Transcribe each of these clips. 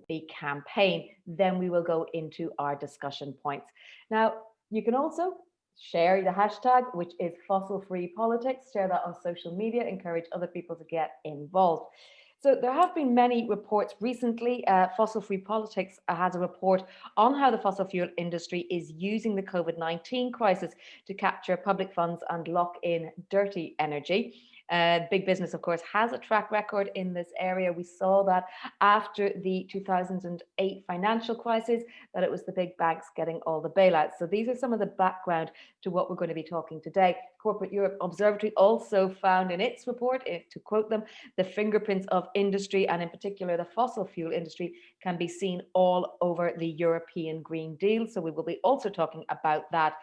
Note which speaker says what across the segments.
Speaker 1: the campaign. Then we will go into our discussion points. Now, you can also share the hashtag, which is fossil free politics. Share that on social media, encourage other people to get involved. So there have been many reports recently. Fossil Free Politics has a report on how the fossil fuel industry is using the COVID-19 crisis to capture public funds and lock in dirty energy. Big business, of course, has a track record in this area. We saw that after the 2008 financial crisis, that it was the big banks getting all the bailouts. So these are some of the background to what we're going to be talking today. Corporate Europe Observatory also found in its report, to quote them, the fingerprints of industry, and in particular the fossil fuel industry, can be seen all over the European Green Deal. So we will be also talking about that.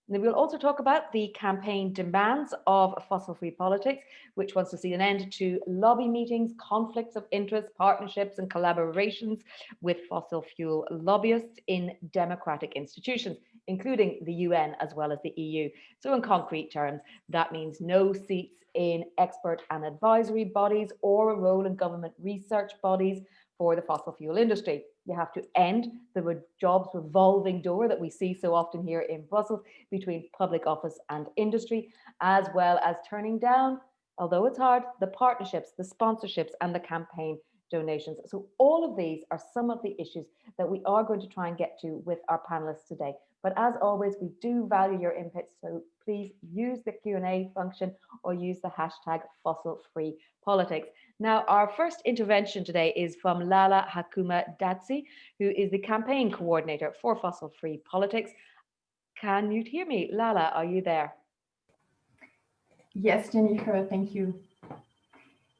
Speaker 1: And we'll also talk about the campaign demands of fossil-free politics, which wants to see an end to lobby meetings, conflicts of interest, partnerships and collaborations with fossil fuel lobbyists in democratic institutions, including the UN as well as the EU. So in concrete terms, that means no seats in expert and advisory bodies or a role in government research bodies for the fossil fuel industry. You have to end the jobs revolving door that we see so often here in Brussels between public office and industry, as well as turning down, although it's hard, the partnerships, the sponsorships and the campaign donations. So all of these are some of the issues that we are going to try and get to with our panelists today. But as always, we do value your input, so please use the Q&A function or use the hashtag fossil-free-politics. Now, our first intervention today is from Lala Hakuma Datsi, who is the campaign coordinator for fossil-free politics. Can you hear me? Lala, are you there?
Speaker 2: Yes, Jennifer, thank you.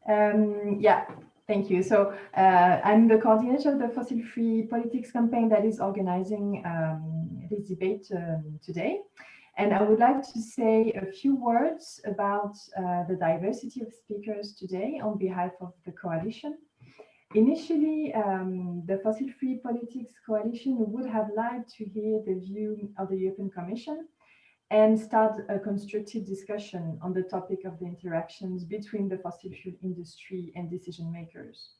Speaker 2: Yeah, thank you. So I'm the coordinator of the Fossil Free Politics campaign that is organizing this debate today. And I would like to say a few words about the diversity of speakers today on behalf of the coalition. Initially, the Fossil Free Politics Coalition would have liked to hear the view of the European Commission and start a constructive discussion on the topic of the interactions between the fossil fuel industry and decision makers.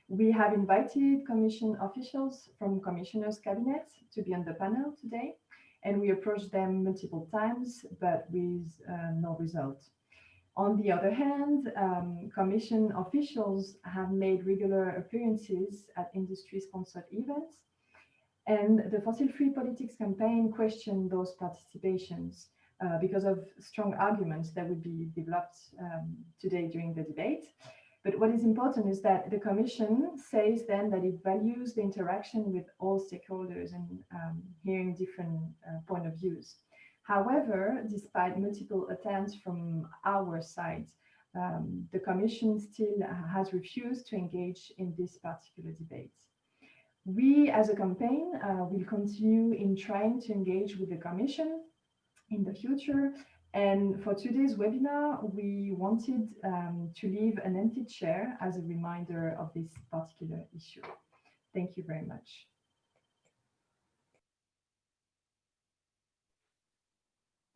Speaker 2: We have invited Commission officials from Commissioners' cabinets to be on the panel today, and we approached them multiple times, but with no result. On the other hand, Commission officials have made regular appearances at industry-sponsored events, and the Fossil Free Politics campaign questioned those participations because of strong arguments that would be developed today during the debate. But what is important is that the Commission says then that it values the interaction with all stakeholders and hearing different point of views. However, despite multiple attempts from our side, the Commission still has refused to engage in this particular debate. We, as a campaign, will continue in trying to engage with the Commission in the future. And for today's webinar, we wanted to leave an empty chair as a reminder of this particular issue. Thank you very much.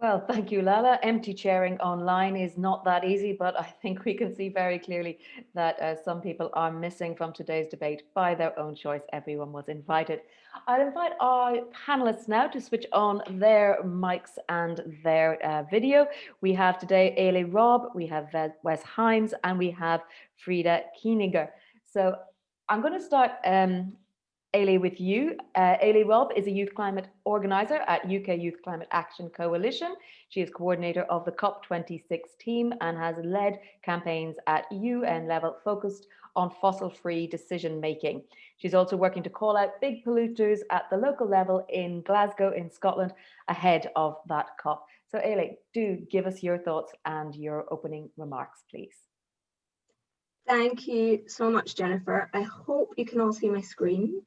Speaker 1: Well, thank you, Lala. Empty chairing online is not that easy, but I think we can see very clearly that some people are missing from today's debate by their own choice. Everyone was invited. I'll invite our panelists now to switch on their mics and their video. We have today Eilidh Robb, we have Wes Heims, and we have Frida Kieninger. So I'm going to start Eilidh, with you. Eilidh Robb is a youth climate organiser at UK Youth Climate Action Coalition. She is coordinator of the COP26 team and has led campaigns at UN level focused on fossil-free decision making. She's also working to call out big polluters at the local level in Glasgow in Scotland ahead of that COP. So Eilidh, do give us your thoughts and your opening remarks, please.
Speaker 3: Thank you so much, Jennifer. I hope you can all see my screen.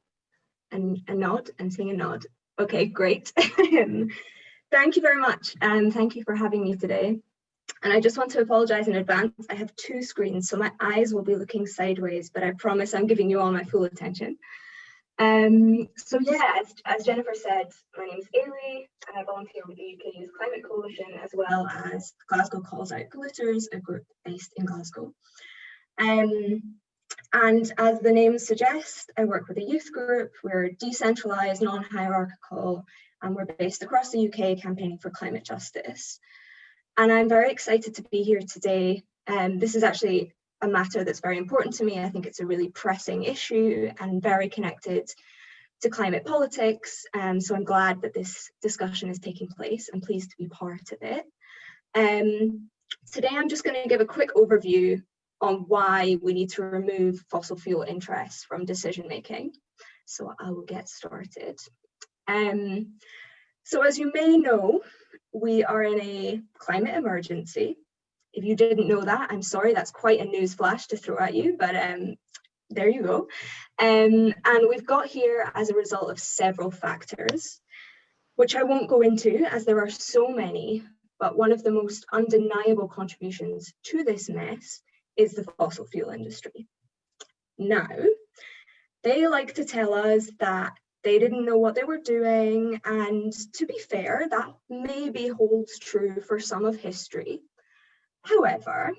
Speaker 3: And a nod and seeing a nod. Okay, great. Thank you very much, and thank you for having me today. And I just want to apologize in advance. I have two screens, so my eyes will be looking sideways, but I promise I'm giving you all my full attention. So yeah, as Jennifer said, my name is Eilidh, and I volunteer with the UK Youth Climate Coalition, as well as Glasgow Calls Out Polluters, a group based in Glasgow. And as the name suggests, I work with a youth group. We're decentralised, non-hierarchical, and we're based across the UK campaigning for climate justice. And I'm very excited to be here today. This is actually a matter that's very important to me. I think it's a really pressing issue and very connected to climate politics. So I'm glad that this discussion is taking place. I'm pleased to be part of it. Today, I'm just going to give a quick overview on why we need to remove fossil fuel interests from decision making. So I will get started. So as you may know, we are in a climate emergency. If you didn't know that, I'm sorry, that's quite a news flash to throw at you, but there you go. And we've got here as a result of several factors, which I won't go into as there are so many, but one of the most undeniable contributions to this mess is the fossil fuel industry. Now, they like to tell us that they didn't know what they were doing, and to be fair, that maybe holds true for some of history. However,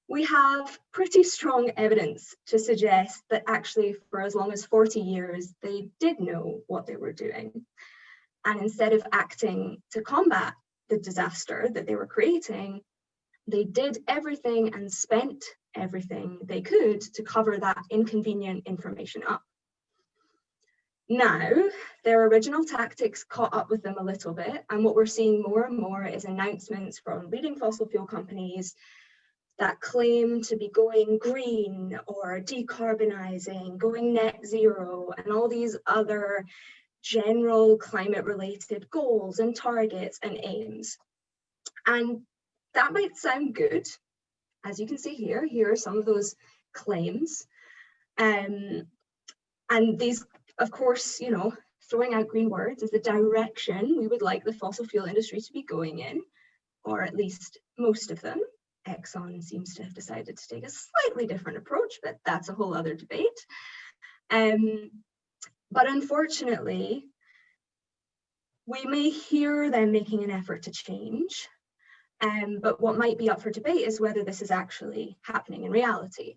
Speaker 3: we have pretty strong evidence to suggest that actually for as long as 40 years, they did know what they were doing. And instead of acting to combat the disaster that they were creating, they did everything and spent everything they could to cover that inconvenient information up. Now, their original tactics caught up with them a little bit, and what we're seeing more and more is announcements from leading fossil fuel companies that claim to be going green or decarbonizing, going net zero, and all these other general climate related goals and targets and aims. And that might sound good. As you can see here are some of those claims. And these, of course, you know, throwing out green words is the direction we would like the fossil fuel industry to be going in, or at least most of them. Exxon seems to have decided to take a slightly different approach, but that's a whole other debate. But unfortunately, we may hear them making an effort to change, but what might be up for debate is whether this is actually happening in reality.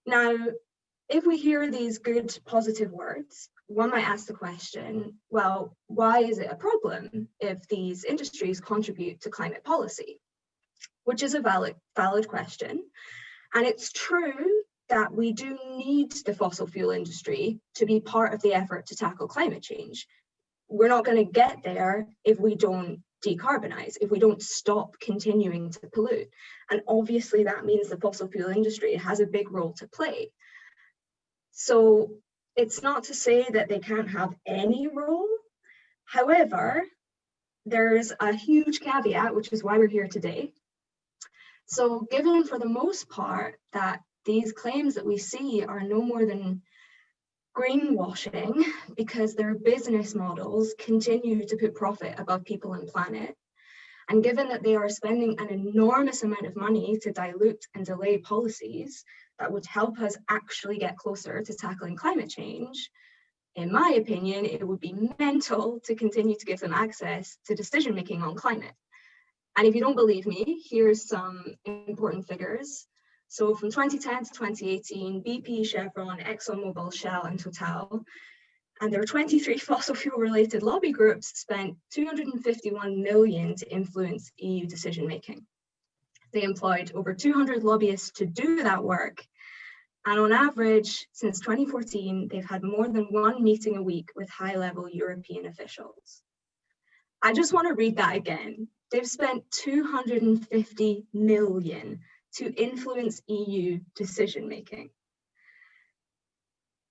Speaker 3: Now, if we hear these good, positive words, one might ask the question, well, why is it a problem if these industries contribute to climate policy? Which is a valid question. And it's true that we do need the fossil fuel industry to be part of the effort to tackle climate change. We're not going to get there if we don't decarbonize, if we don't stop continuing to pollute. And obviously that means the fossil fuel industry has a big role to play. So it's not to say that they can't have any role. However, there's a huge caveat, which is why we're here today. So given for the most part that these claims that we see are no more than greenwashing because their business models continue to put profit above people and planet, and given that they are spending an enormous amount of money to dilute and delay policies that would help us actually get closer to tackling climate change, in my opinion, it would be mental to continue to give them access to decision making on climate. And if you don't believe me, here's some important figures. So from 2010 to 2018, BP, Chevron, ExxonMobil, Shell, and Total, and their 23 fossil fuel related lobby groups spent 251 million to influence EU decision making. They employed over 200 lobbyists to do that work. And on average, since 2014, they've had more than one meeting a week with high-level European officials. I just want to read that again. They've spent 250 million to influence EU decision-making.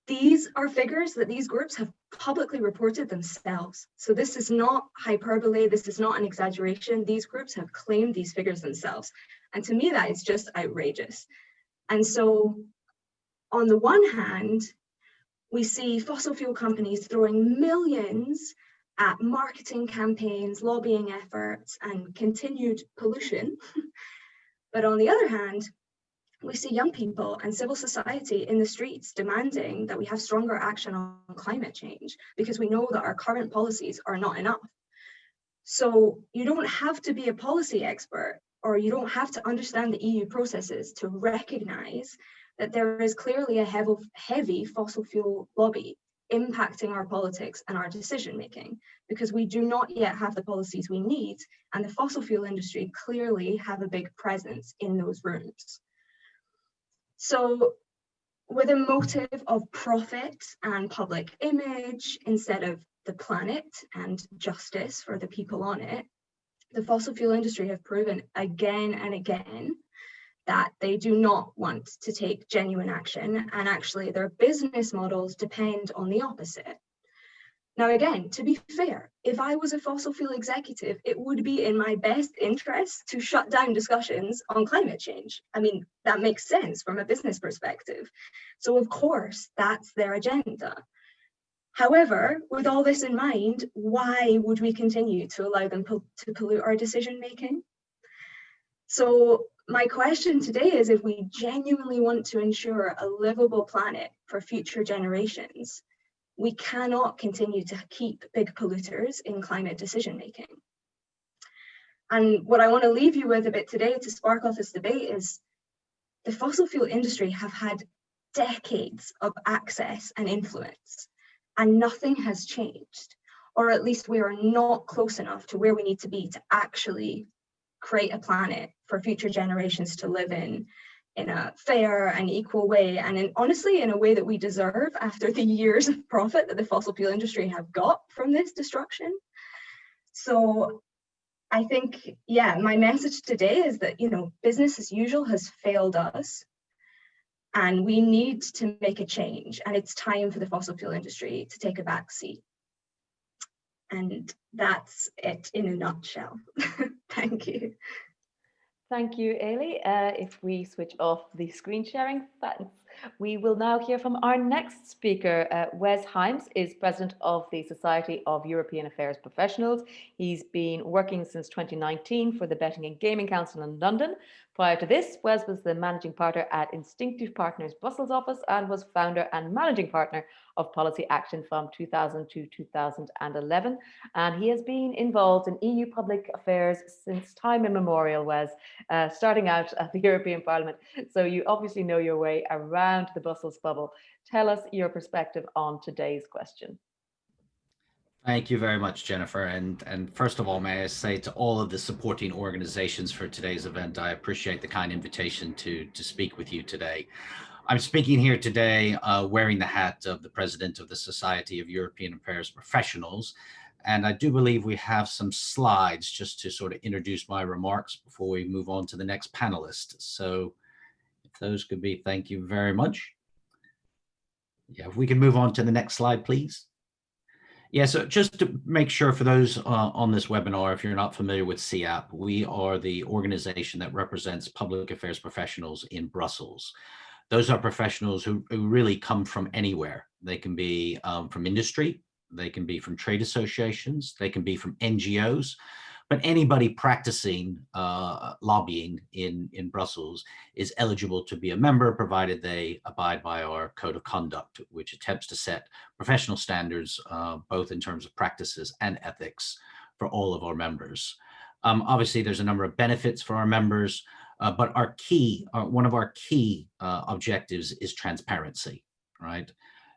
Speaker 3: These are figures that these groups have publicly reported themselves. So this is not hyperbole, this is not an exaggeration. These groups have claimed these figures themselves. And to me, that is just outrageous. And so on the one hand, we see fossil fuel companies throwing millions at marketing campaigns, lobbying efforts, and continued pollution. But on the other hand, we see young people and civil society in the streets demanding that we have stronger action on climate change because we know that our current policies are not enough. So you don't have to be a policy expert or you don't have to understand the EU processes to recognize that there is clearly a heavy fossil fuel lobby impacting our politics and our decision making, because we do not yet have the policies we need, and the fossil fuel industry clearly have a big presence in those rooms. So with a motive of profit and public image instead of the planet and justice for the people on it, the fossil fuel industry have proven again and again that they do not want to take genuine action, and actually their business models depend on the opposite. Now, again, to be fair, if I was a fossil fuel executive, it would be in my best interest to shut down discussions on climate change. I mean, that makes sense from a business perspective. So of course, that's their agenda. However, with all this in mind, why would we continue to allow them to pollute our decision making? So my question today is, if we genuinely want to ensure a livable planet for future generations, we cannot continue to keep big polluters in climate decision making. And what I want to leave you with a bit today to spark off this debate is the fossil fuel industry have had decades of access and influence, and nothing has changed, or at least we are not close enough to where we need to be to actually create a planet for future generations to live in a fair and equal way, and honestly in a way that we deserve after the years of profit that the fossil fuel industry have got from this destruction. So I think, yeah, my message today is that, business as usual has failed us, and we need to make a change, and it's time for the fossil fuel industry to take a back seat. And that's it in a nutshell. Thank you.
Speaker 1: Thank you, Eilidh. If we switch off the screen sharing, thanks. We will now hear from our next speaker. Wes Heims is president of the Society of European Affairs Professionals. He's been working since 2019 for the Betting and Gaming Council in London. Prior to this, Wes was the managing partner at Instinctive Partners Brussels office and was founder and managing partner of Policy Action from 2000 to 2011. And he has been involved in EU public affairs since time immemorial, Wes, starting out at the European Parliament. So you obviously know your way around the Brussels bubble. Tell us your perspective on today's question.
Speaker 4: Thank you very much, Jennifer. And first of all, may I say to all of the supporting organizations for today's event, I appreciate the kind invitation to speak with you today. I'm speaking here today wearing the hat of the president of the Society of European Affairs Professionals. And I do believe we have some slides just to sort of introduce my remarks before we move on to the next panelist. So if those could be, thank you very much. Yeah, if we can move on to the next slide, please. Yeah, so just to make sure for those on this webinar, if you're not familiar with CAP, we are the organization that represents public affairs professionals in Brussels. Those are professionals who really come from anywhere. They can be from industry, they can be from trade associations, they can be from NGOs, but anybody practicing lobbying in Brussels is eligible to be a member, provided they abide by our code of conduct, which attempts to set professional standards, both in terms of practices and ethics for all of our members. Obviously, there's a number of benefits for our members, but one of our key objectives is transparency, right?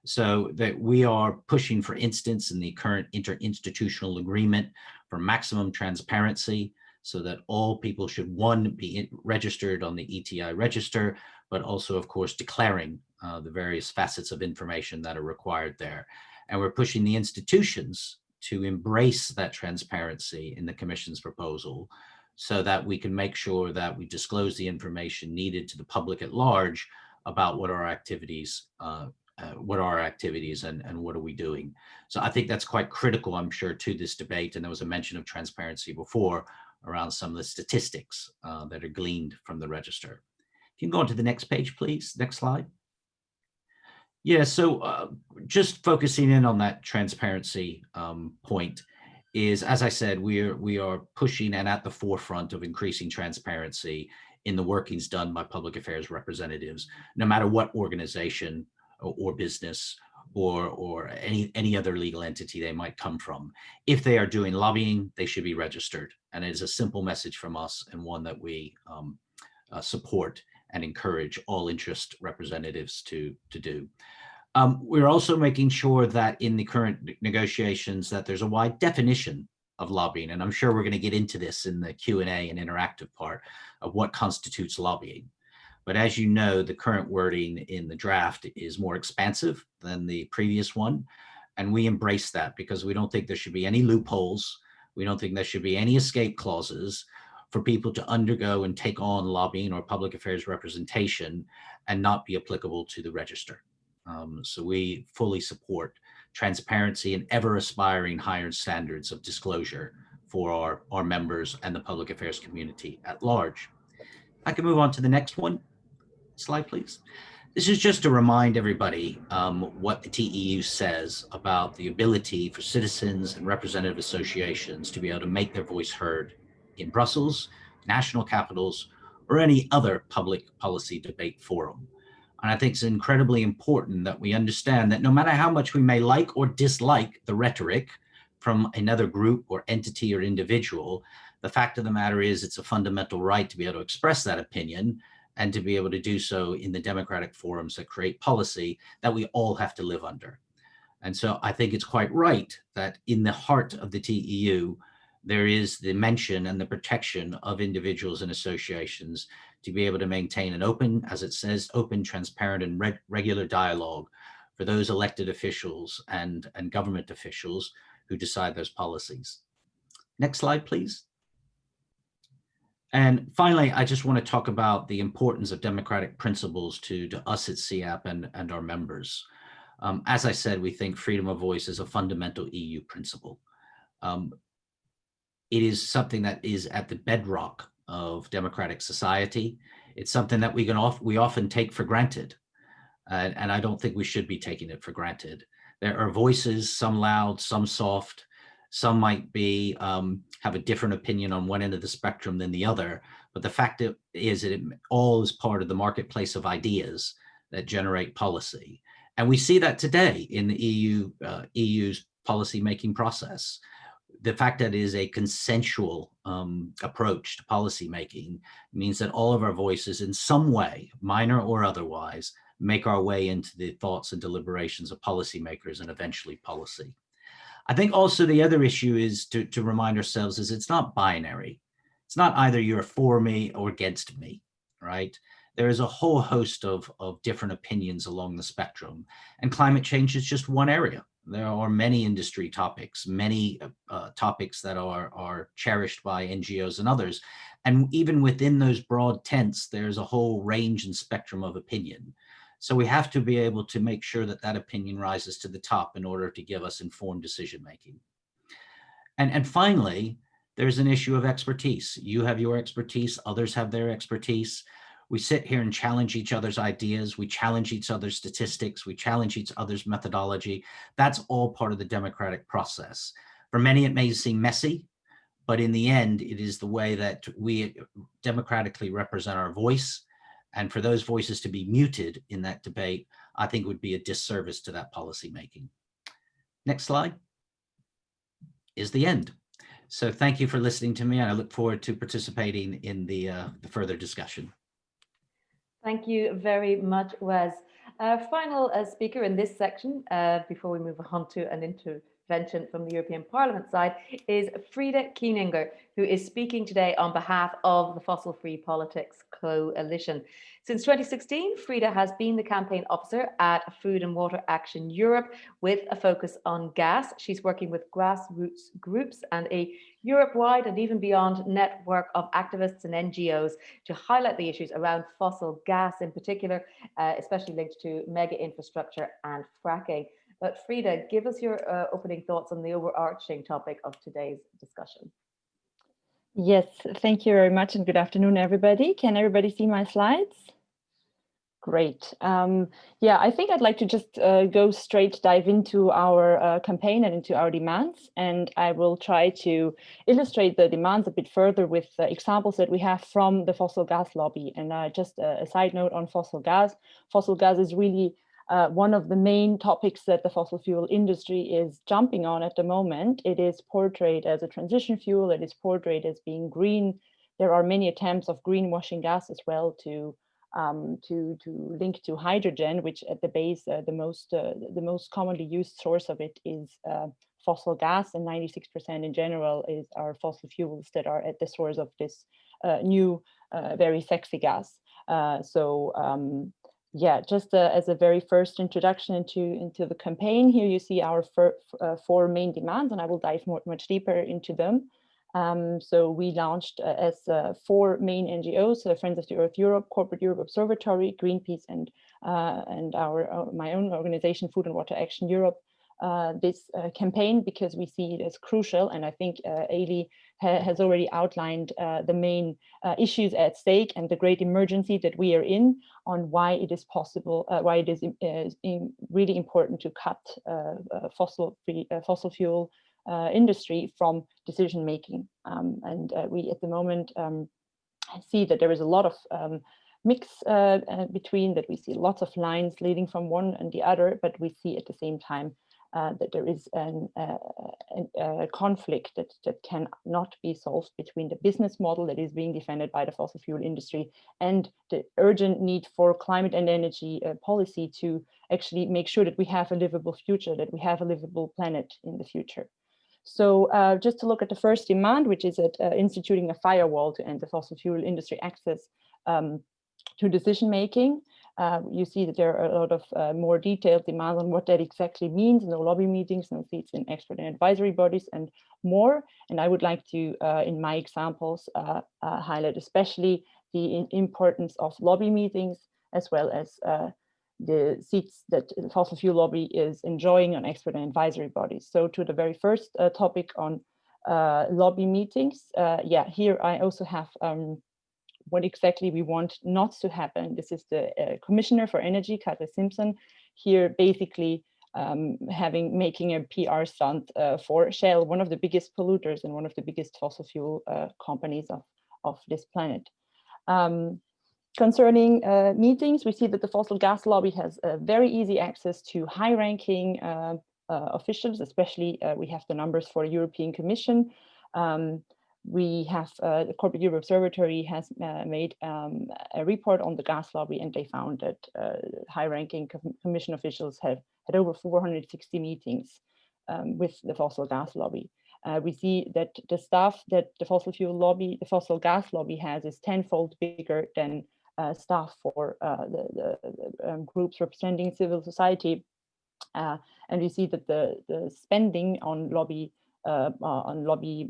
Speaker 4: So that we are pushing, for instance, in the current interinstitutional agreement for maximum transparency, so that all people should, one, be registered on the ETI register, but also, of course, declaring the various facets of information that are required there. And we're pushing the institutions to embrace that transparency in the Commission's proposal, so that we can make sure that we disclose the information needed to the public at large about what our activities and what are we doing. So I think that's quite critical, I'm sure, to this debate. And there was a mention of transparency before around some of the statistics that are gleaned from the register. If you can go on to the next page, please. Next slide. Yeah, so just focusing in on that transparency point is, as I said, we are pushing and at the forefront of increasing transparency in the workings done by public affairs representatives, no matter what organization or business or any other legal entity they might come from. If they are doing lobbying, they should be registered. And it is a simple message from us, and one that we support and encourage all interest representatives to do. We're also making sure that in the current negotiations that there's a wide definition of lobbying, and I'm sure we're going to get into this in the Q&A and interactive part of what constitutes lobbying. But as you know, the current wording in the draft is more expansive than the previous one, and we embrace that because we don't think there should be any loopholes. We don't think there should be any escape clauses for people to undergo and take on lobbying or public affairs representation and not be applicable to the register. So we fully support transparency and ever aspiring higher standards of disclosure for our members and the public affairs community at large. I can move on to the next one. Slide, please. This is just to remind everybody what the TEU says about the ability for citizens and representative associations to be able to make their voice heard in Brussels, national capitals, or any other public policy debate forum. And I think it's incredibly important that we understand that no matter how much we may like or dislike the rhetoric from another group or entity or individual, the fact of the matter is it's a fundamental right to be able to express that opinion and to be able to do so in the democratic forums that create policy that we all have to live under. And so I think it's quite right that in the heart of the TEU, there is the mention and the protection of individuals and associations to be able to maintain an open, as it says, open, transparent, and regular dialogue for those elected officials and government officials who decide those policies. Next slide, please. And finally, I just want to talk about the importance of democratic principles to us at CEAP and our members. As I said, we think freedom of voice is a fundamental EU principle. It is something that is at the bedrock of democratic society. It's something that we often take for granted. And I don't think we should be taking it for granted. There are voices, some loud, some soft, some might be have a different opinion on one end of the spectrum than the other. But the fact is that it all is part of the marketplace of ideas that generate policy. And we see that today in the EU's policy-making process. The fact that it is a consensual approach to policymaking means that all of our voices in some way, minor or otherwise, make our way into the thoughts and deliberations of policymakers and eventually policy. I think also the other issue is to remind ourselves is it's not binary. It's not either you're for me or against me, right? There is a whole host of different opinions along the spectrum, and climate change is just one area. There are many industry topics, many topics that are cherished by NGOs and others. And even within those broad tents, there's a whole range and spectrum of opinion. So we have to be able to make sure that that opinion rises to the top in order to give us informed decision-making. And finally, there's an issue of expertise. You have your expertise, others have their expertise. We sit here and challenge each other's ideas. We challenge each other's statistics. We challenge each other's methodology. That's all part of the democratic process. For many, it may seem messy, but in the end, it is the way that we democratically represent our voice. And for those voices to be muted in that debate, I think would be a disservice to that policymaking. Next slide is the end. So thank you for listening to me, and I look forward to participating in the further discussion.
Speaker 1: Thank you very much, Wes. Final speaker in this section, before we move on to an intervention from the European Parliament side, is Frida Kieninger, who is speaking today on behalf of the Fossil Free Politics Coalition. Since 2016, Frida has been the campaign officer at Food and Water Action Europe with a focus on gas. She's working with grassroots groups and a Europe-wide and even beyond network of activists and NGOs to highlight the issues around fossil gas in particular, especially linked to mega infrastructure and fracking. But Frida, give us your opening thoughts on the overarching topic of today's discussion.
Speaker 5: Yes, thank you very much and good afternoon, everybody. Can everybody see my slides? Great. Yeah, I think I'd like to just go straight dive into our campaign and into our demands. And I will try to illustrate the demands a bit further with examples that we have from the fossil gas lobby. And just a side note on fossil gas. Fossil gas is really one of the main topics that the fossil fuel industry is jumping on at the moment. It is portrayed as a transition fuel. It is portrayed as being green. There are many attempts of greenwashing gas as well to to link to hydrogen, which at the base, the most commonly used source of it is fossil gas, and 96% in general are fossil fuels that are at the source of this new, very sexy gas. Yeah, just as a very first introduction into the campaign, here you see our four main demands, and I will dive much deeper into them. So we launched as four main NGOs, Friends of the Earth Europe, Corporate Europe Observatory, Greenpeace, and my own organization, Food and Water Action Europe, this campaign, because we see it as crucial. And I think Eilidh has already outlined the main issues at stake and the great emergency that we are in on why it is possible, why it is really important to cut fossil fuel industry from decision making. And we at the moment see that there is a lot of mix between that. We see lots of lines leading from one and the other, but we see at the same time that there is a conflict that cannot be solved between the business model that is being defended by the fossil fuel industry and the urgent need for climate and energy policy to actually make sure that we have a livable future, that we have a livable planet in the future. So just to look at the first demand, which is at instituting a firewall to end the fossil fuel industry access to decision making. You see that there are a lot of more detailed demands on what that exactly means: no lobby meetings, no seats in expert and advisory bodies, and more. And I would like to, in my examples, highlight especially the importance of lobby meetings, as well as the seats that the fossil fuel lobby is enjoying on expert and advisory bodies. So to the very first topic on lobby meetings, yeah, here I also have what exactly we want not to happen. This is the Commissioner for Energy, Kadri Simpson, here basically making a PR stunt for Shell, one of the biggest polluters and one of the biggest fossil fuel companies of this planet. Concerning meetings, we see that the fossil gas lobby has very easy access to high-ranking officials, especially we have the numbers for the European Commission. We have the Corporate Europe Observatory has made a report on the gas lobby, and they found that high-ranking commission officials have had over 460 meetings with the fossil gas lobby. We see that the staff that the fossil gas lobby has is tenfold bigger than staff for the groups representing civil society, and we see that the spending on lobby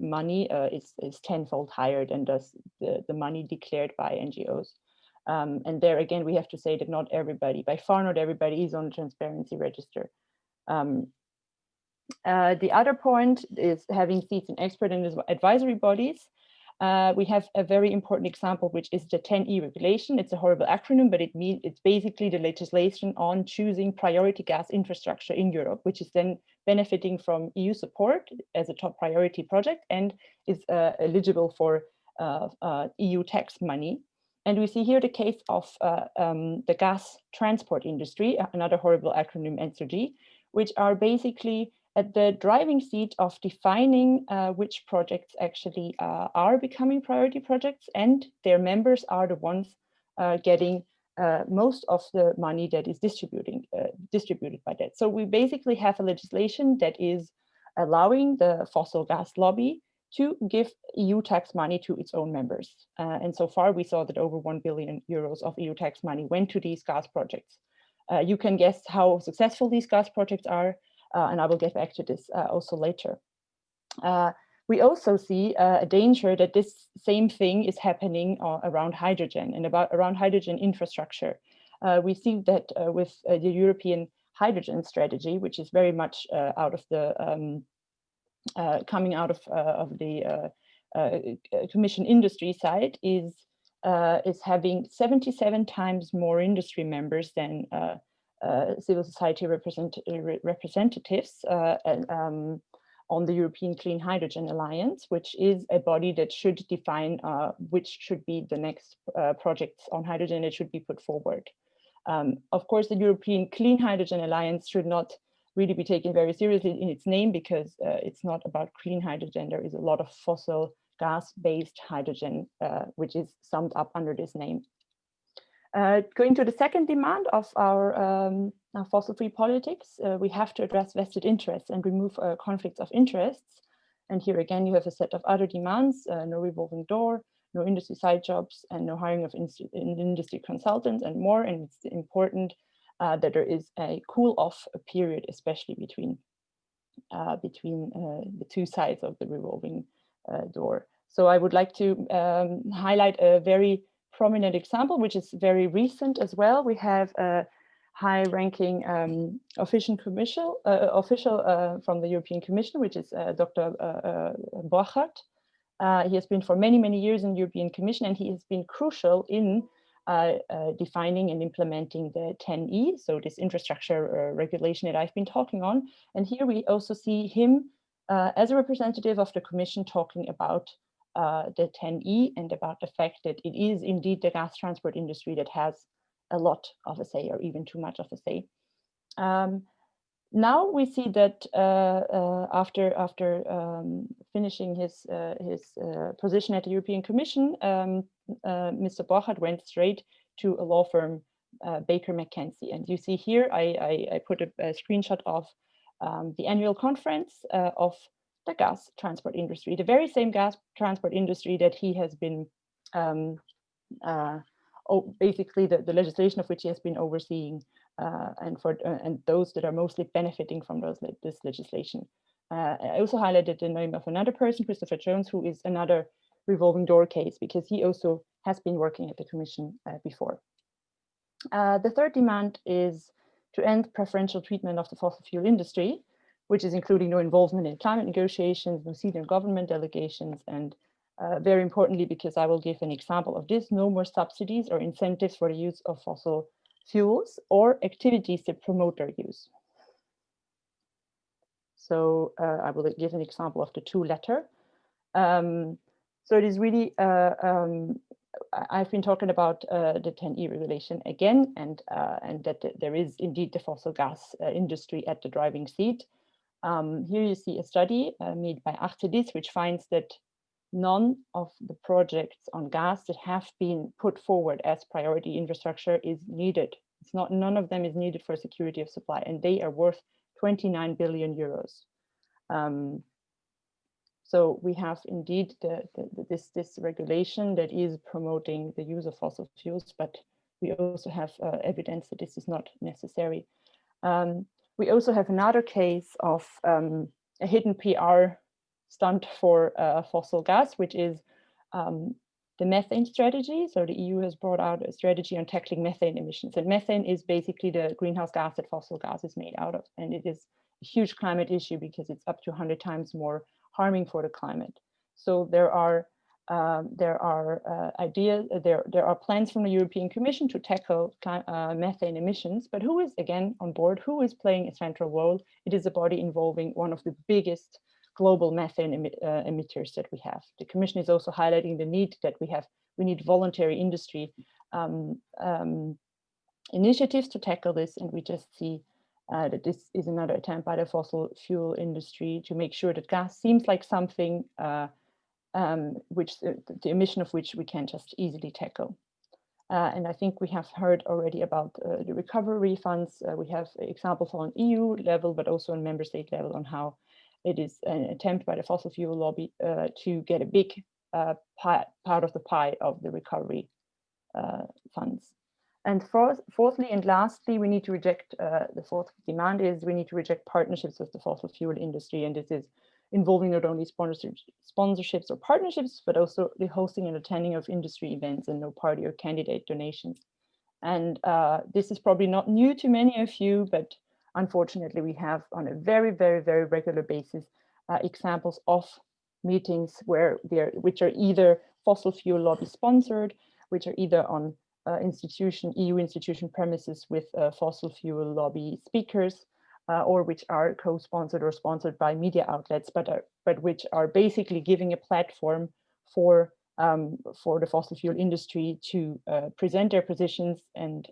Speaker 5: money is tenfold higher than the money declared by NGOs. And there again, we have to say that not everybody, by far not everybody, is on the transparency register. The other point is having seats in expert and advisory bodies. We have a very important example, which is the 10E regulation. It's a horrible acronym, but it's basically the legislation on choosing priority gas infrastructure in Europe, which is then benefiting from EU support as a top priority project and is eligible for EU tax money. And we see here the case of the gas transport industry, another horrible acronym, NSRG, which are basically at the driving seat of defining which projects actually are becoming priority projects, and their members are the ones getting most of the money that is distributed by that. So we basically have a legislation that is allowing the fossil gas lobby to give EU tax money to its own members. And so far we saw that over 1 billion euros of EU tax money went to these gas projects. You can guess how successful these gas projects are, and I will get back to this also later. We also see a danger that this same thing is happening around hydrogen and around hydrogen infrastructure. We see that with the European hydrogen strategy, which is very much out of the coming out of the Commission industry side, is having 77 times more industry members than civil society representatives on the European Clean Hydrogen Alliance, which is a body that should define which should be the next projects on hydrogen that should be put forward. Of course, the European Clean Hydrogen Alliance should not really be taken very seriously in its name, because it's not about clean hydrogen. There is a lot of fossil gas-based hydrogen, which is summed up under this name. Going to the second demand of our fossil-free politics, we have to address vested interests and remove conflicts of interests. And here again, you have a set of other demands: no revolving door, no industry side jobs, and no hiring of industry consultants and more. And it's important that there is a cool-off period, especially between the two sides of the revolving door. So I would like to highlight a very prominent example, which is very recent as well. We have a high-ranking official from the European Commission, which is Dr. Borchert. He has been for many, many years in the European Commission, and he has been crucial in defining and implementing the 10E, so this infrastructure regulation that I've been talking on. And here we also see him as a representative of the Commission talking about the 10E and about the fact that it is indeed the gas transport industry that has a lot of a say, or even too much of a say. Now we see that after finishing his position at the European Commission, Mr. Borchert went straight to a law firm, Baker McKenzie. And you see here, I put a screenshot of the annual conference of the gas transport industry, the very same gas transport industry that he has been, basically the legislation of which he has been overseeing, and those that are mostly benefiting from this legislation. I also highlighted the name of another person, Christopher Jones, who is another revolving door case, because he also has been working at the Commission before. The third demand is to end preferential treatment of the fossil fuel industry, which is including no involvement in climate negotiations, no senior government delegations, and very importantly, because I will give an example of this, no more subsidies or incentives for the use of fossil fuels or activities that promote their use. So I will give an example of the two latter. So it is really, I've been talking about the 10E regulation again, and that there is indeed the fossil gas industry at the driving seat. Here you see a study made by Arcedis, which finds that none of the projects on gas that have been put forward as priority infrastructure is needed. It's not, none of them is needed for security of supply, and they are worth 29 billion euros. So we have indeed this regulation that is promoting the use of fossil fuels, but we also have evidence that this is not necessary. We also have another case of a hidden PR stunt for fossil gas, which is the methane strategy. So the EU has brought out a strategy on tackling methane emissions, and methane is basically the greenhouse gas that fossil gas is made out of, and it is a huge climate issue because it's up to 100 times more harming for the climate. So there are ideas, there are plans from the European Commission to tackle methane emissions, but who is again on board? Who is playing a central role? It is a body involving one of the biggest global methane emitters that we have. The Commission is also highlighting the need that we need voluntary industry initiatives to tackle this, and we just see that this is another attempt by the fossil fuel industry to make sure that gas seems like something which the emission of which we can just easily tackle. And I think we have heard already about the recovery funds. We have examples on EU level, but also on member state level on how it is an attempt by the fossil fuel lobby to get a big part of the pie of the recovery funds. And fourthly and lastly, we need to reject, the fourth demand is we need to reject partnerships with the fossil fuel industry. And this is involving not only sponsorships or partnerships, but also the hosting and attending of industry events and no party or candidate donations. And this is probably not new to many of you, but unfortunately we have on a very, very, very regular basis examples of meetings which are either fossil fuel lobby sponsored, which are either on EU institution premises with fossil fuel lobby speakers, or which are co-sponsored or sponsored by media outlets, but which are basically giving a platform for the fossil fuel industry to present their positions and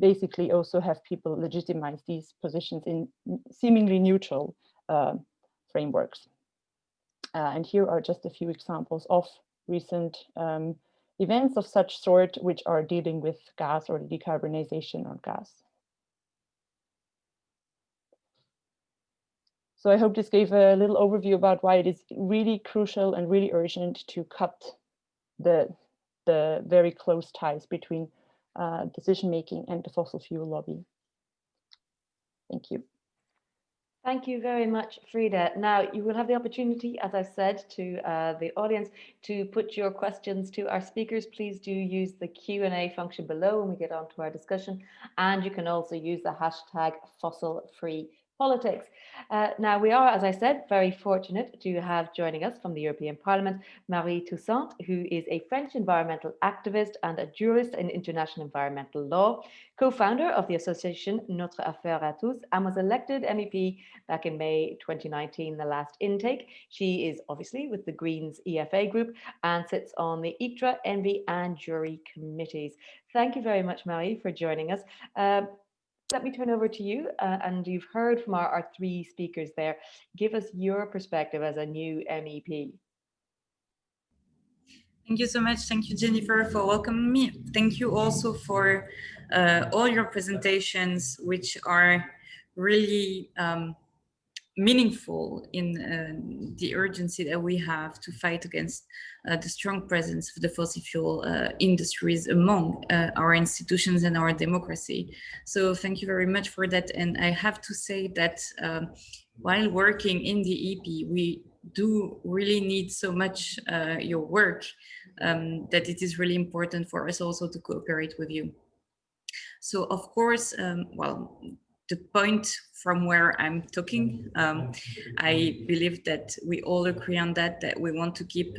Speaker 5: basically also have people legitimize these positions in seemingly neutral frameworks. And here are just a few examples of recent events of such sort which are dealing with gas or the decarbonization of gas. So I hope this gave a little overview about why it is really crucial and really urgent to cut the very close ties between decision-making and the fossil fuel lobby. Thank you.
Speaker 1: Thank you very much, Frida. Now, you will have the opportunity, as I said, to the audience to put your questions to our speakers. Please do use the Q&A function below when we get on to our discussion. And you can also use the hashtag #FossilFreePolitics. Now, we are, as I said, very fortunate to have joining us from the European Parliament, Marie Toussaint, who is a French environmental activist and a jurist in international environmental law, co-founder of the association Notre Affaire à Tous, and was elected MEP back in May 2019, the last intake. She is obviously with the Greens EFA group and sits on the ITRA, ENVI and Jury committees. Thank you very much, Marie, for joining us. Let me turn over to you, and you've heard from our three speakers there. Give us your perspective as a new MEP.
Speaker 6: Thank you so much. Thank you, Jennifer, for welcoming me. Thank you also for all your presentations, which are really meaningful in the urgency that we have to fight against the strong presence of the fossil fuel industries among our institutions and our democracy. So thank you very much for that. And I have to say that while working in the EP, we do really need so much your work that it is really important for us also to cooperate with you. So of course, well, the point from where I'm talking, I believe that we all agree on that we want to keep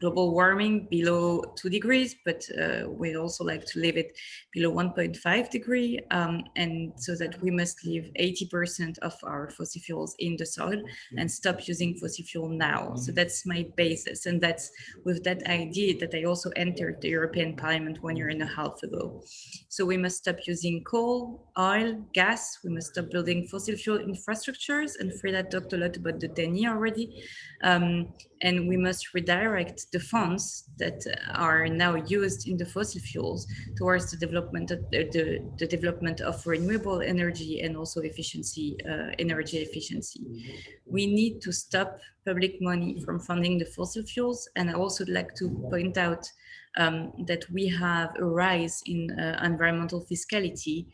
Speaker 6: global warming below 2 degrees, but we also like to leave it below 1.5 degree, and so that we must leave 80% of our fossil fuels in the soil and stop using fossil fuel now. So that's my basis, and that's with that idea that I also entered the European Parliament 1.5 years ago. So we must stop using coal, oil, gas. We must stop building fossil fuel infrastructures, and Frida talked a lot about the TENI already. And we must redirect the funds that are now used in the fossil fuels towards the development of, the development of renewable energy and also efficiency, energy efficiency. We need to stop public money from funding the fossil fuels. And I also would like to point out that we have a rise in environmental fiscality,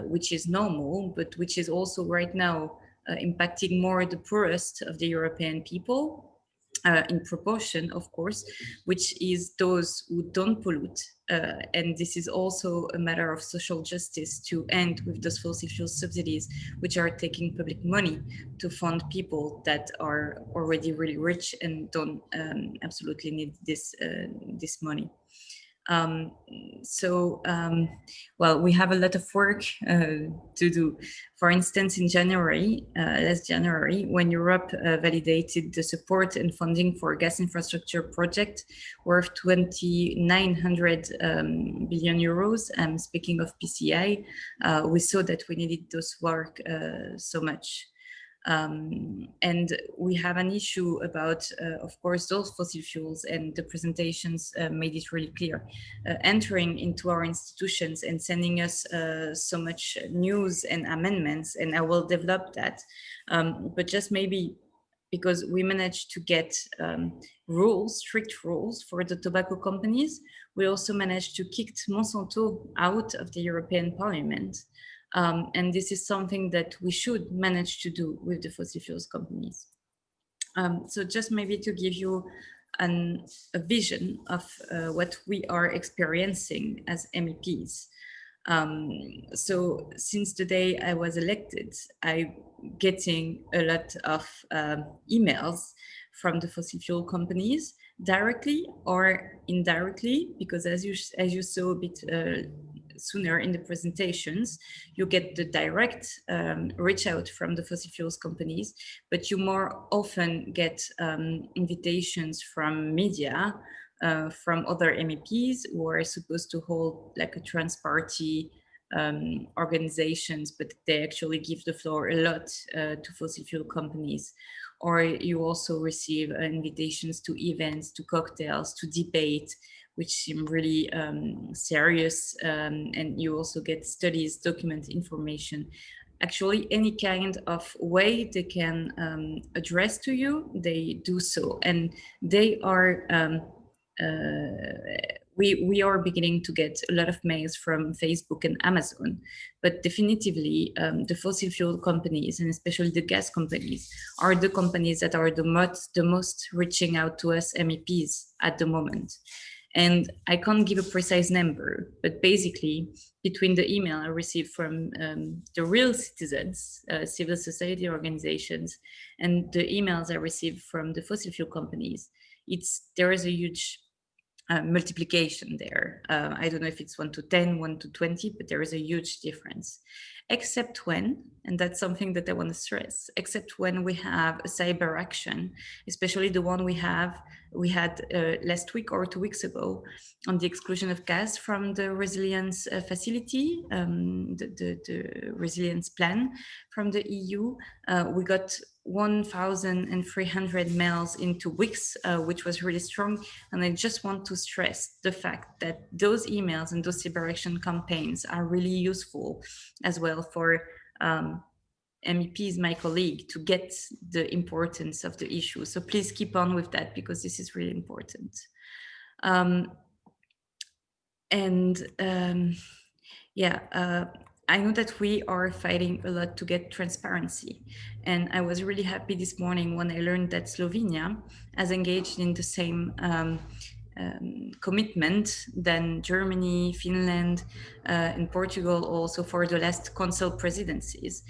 Speaker 6: which is normal, but which is also right now impacting more the poorest of the European people, in proportion, of course, which is those who don't pollute. And this is also a matter of social justice to end with those fossil fuel subsidies, which are taking public money to fund people that are already really rich and don't absolutely need this money. Well, we have a lot of work to do. For instance, in January, last January, when Europe validated the support and funding for a gas infrastructure project worth 2,900 billion euros, speaking of PCI, we saw that we needed those work so much. And we have an issue about, of course, those fossil fuels, and the presentations made it really clear, entering into our institutions and sending us so much news and amendments, and I will develop that. But just maybe because we managed to get rules, strict rules for the tobacco companies, we also managed to kick Monsanto out of the European Parliament. And this is something that we should manage to do with the fossil fuels companies. So just maybe to give you a vision of what we are experiencing as MEPs. So since the day I was elected, I'm getting a lot of emails from the fossil fuel companies, directly or indirectly, because as you saw a bit sooner in the presentations, you get the direct reach out from the fossil fuels companies, but you more often get invitations from media, from other MEPs who are supposed to hold like a trans-party organizations, but they actually give the floor a lot to fossil fuel companies, or you also receive invitations to events, to cocktails, to debate, which seem really serious, and you also get studies, document information. Actually, any kind of way they can address to you, they do so, and they are. We are beginning to get a lot of mails from Facebook and Amazon, but definitively the fossil fuel companies, and especially the gas companies, are the companies that are the most reaching out to us MEPs at the moment. And I can't give a precise number, but basically between the email I received from the real citizens, civil society organizations, and the emails I received from the fossil fuel companies, there is a huge multiplication there. I don't know if it's 1 to 10, 1 to 20, but there is a huge difference. Except when, and that's something that I want to stress, except when we have a cyber action, especially the one we had last week or 2 weeks ago on the exclusion of gas from the resilience facility, the resilience plan from the EU. We got 1,300 mails in 2 weeks, which was really strong. And I just want to stress the fact that those emails and those cyber action campaigns are really useful as well for MEPs, my colleague, to get the importance of the issue. So please keep on with that, because this is really important. I know that we are fighting a lot to get transparency. And I was really happy this morning when I learned that Slovenia has engaged in the same commitment than Germany, Finland, and Portugal also for the last council presidencies,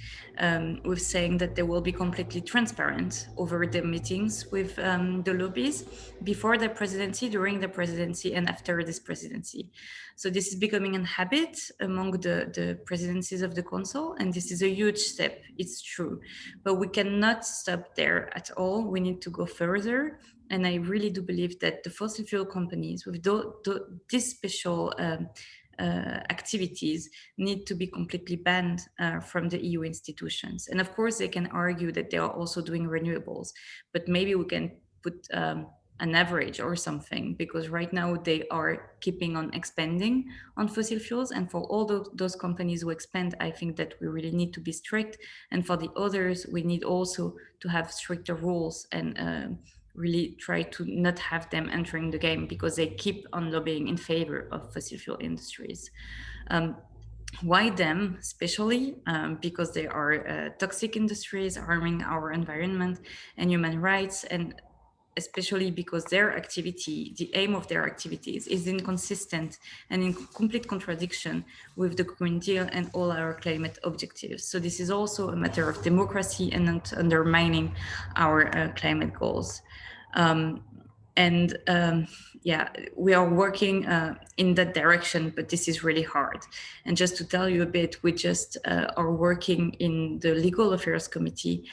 Speaker 6: with saying that they will be completely transparent over the meetings with the lobbies before the presidency, during the presidency, and after this presidency. So this is becoming a habit among the presidencies of the council, and this is a huge step, it's true. But we cannot stop there at all. We need to go further. And I really do believe that the fossil fuel companies with these special activities need to be completely banned from the EU institutions. And of course, they can argue that they are also doing renewables, but maybe we can put an average or something, because right now they are keeping on expanding on fossil fuels. And for all those companies who expand, I think that we really need to be strict. And for the others, we need also to have stricter rules and really try to not have them entering the game, because they keep on lobbying in favor of fossil fuel industries. Why them especially? Because they are toxic industries harming our environment and human rights, and especially because their activity, the aim of their activities, is inconsistent and in complete contradiction with the Green Deal and all our climate objectives. So this is also a matter of democracy and not undermining our climate goals. We are working in that direction, but this is really hard. And just to tell you a bit, we just are working in the Legal Affairs Committee,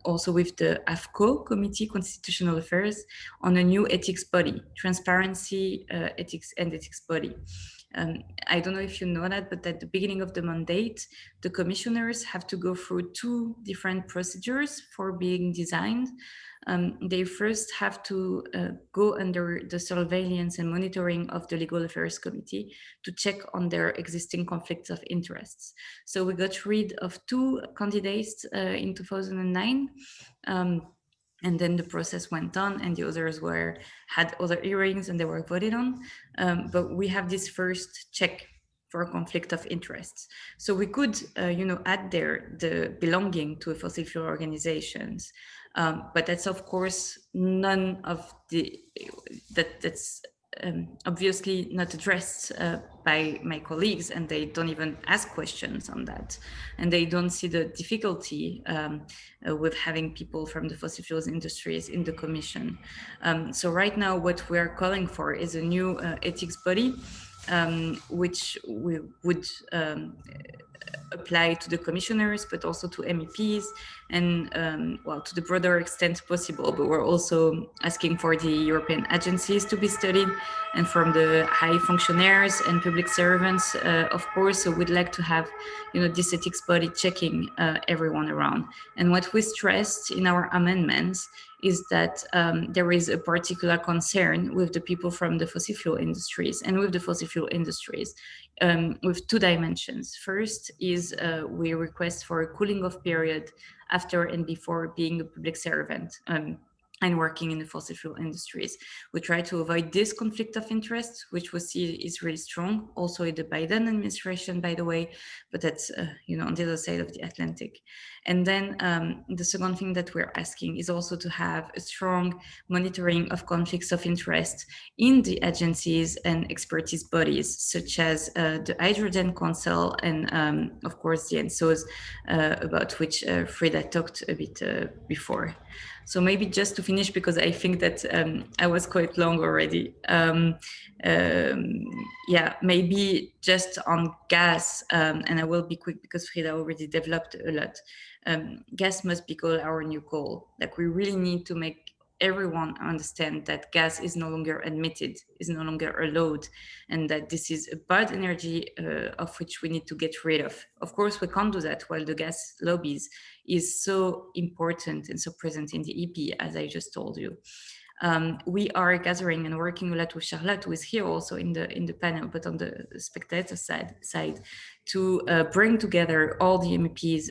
Speaker 6: also with the AFCO Committee, Constitutional Affairs, on a new ethics body, Transparency, Ethics and Ethics Body. I don't know if you know that, but at the beginning of the mandate, the commissioners have to go through 2 different procedures for being designed. They first have to go under the surveillance and monitoring of the Legal Affairs Committee to check on their existing conflicts of interests. So we got rid of 2 candidates in 2009. And then the process went on, and the others had other hearings and they were voted on. But we have this first check for a conflict of interests. So we could, add there the belonging to fossil fuel organizations. But that's of course none of that's obviously not addressed by my colleagues, and they don't even ask questions on that. And they don't see the difficulty with having people from the fossil fuels industries in the commission. So right now what we're calling for is a new ethics body, which we would apply to the commissioners, but also to MEPs and well, to the broader extent possible. But we're also asking for the European agencies to be studied, and from the high functionaries and public servants, of course. So we'd like to have, this ethics body checking everyone around. And what we stressed in our amendments is that there is a particular concern with the people from the fossil fuel industries and with the fossil fuel industries with two dimensions. First is we request for a cooling off period after and before being a public servant and working in the fossil fuel industries. We try to avoid this conflict of interest, which we see is really strong, also in the Biden administration, by the way, but that's, on the other side of the Atlantic. And then the second thing that we're asking is also to have a strong monitoring of conflicts of interest in the agencies and expertise bodies, such as the Hydrogen Council and, of course, the ENSOs, about which Frida talked a bit before. So maybe just to finish, because I think that I was quite long already. Yeah, maybe just on gas, and I will be quick because Frida already developed a lot. Gas must be called our new coal. Like, we really need to make everyone understand that gas is no longer admitted, is no longer allowed, and that this is a bad energy of which we need to get rid of. Of course, we can't do that while the gas lobbies is so important and so present in the EP, as I just told you. We are gathering and working a lot with Charlotte, who is here also in the panel, but on the spectator side to bring together all the MEPs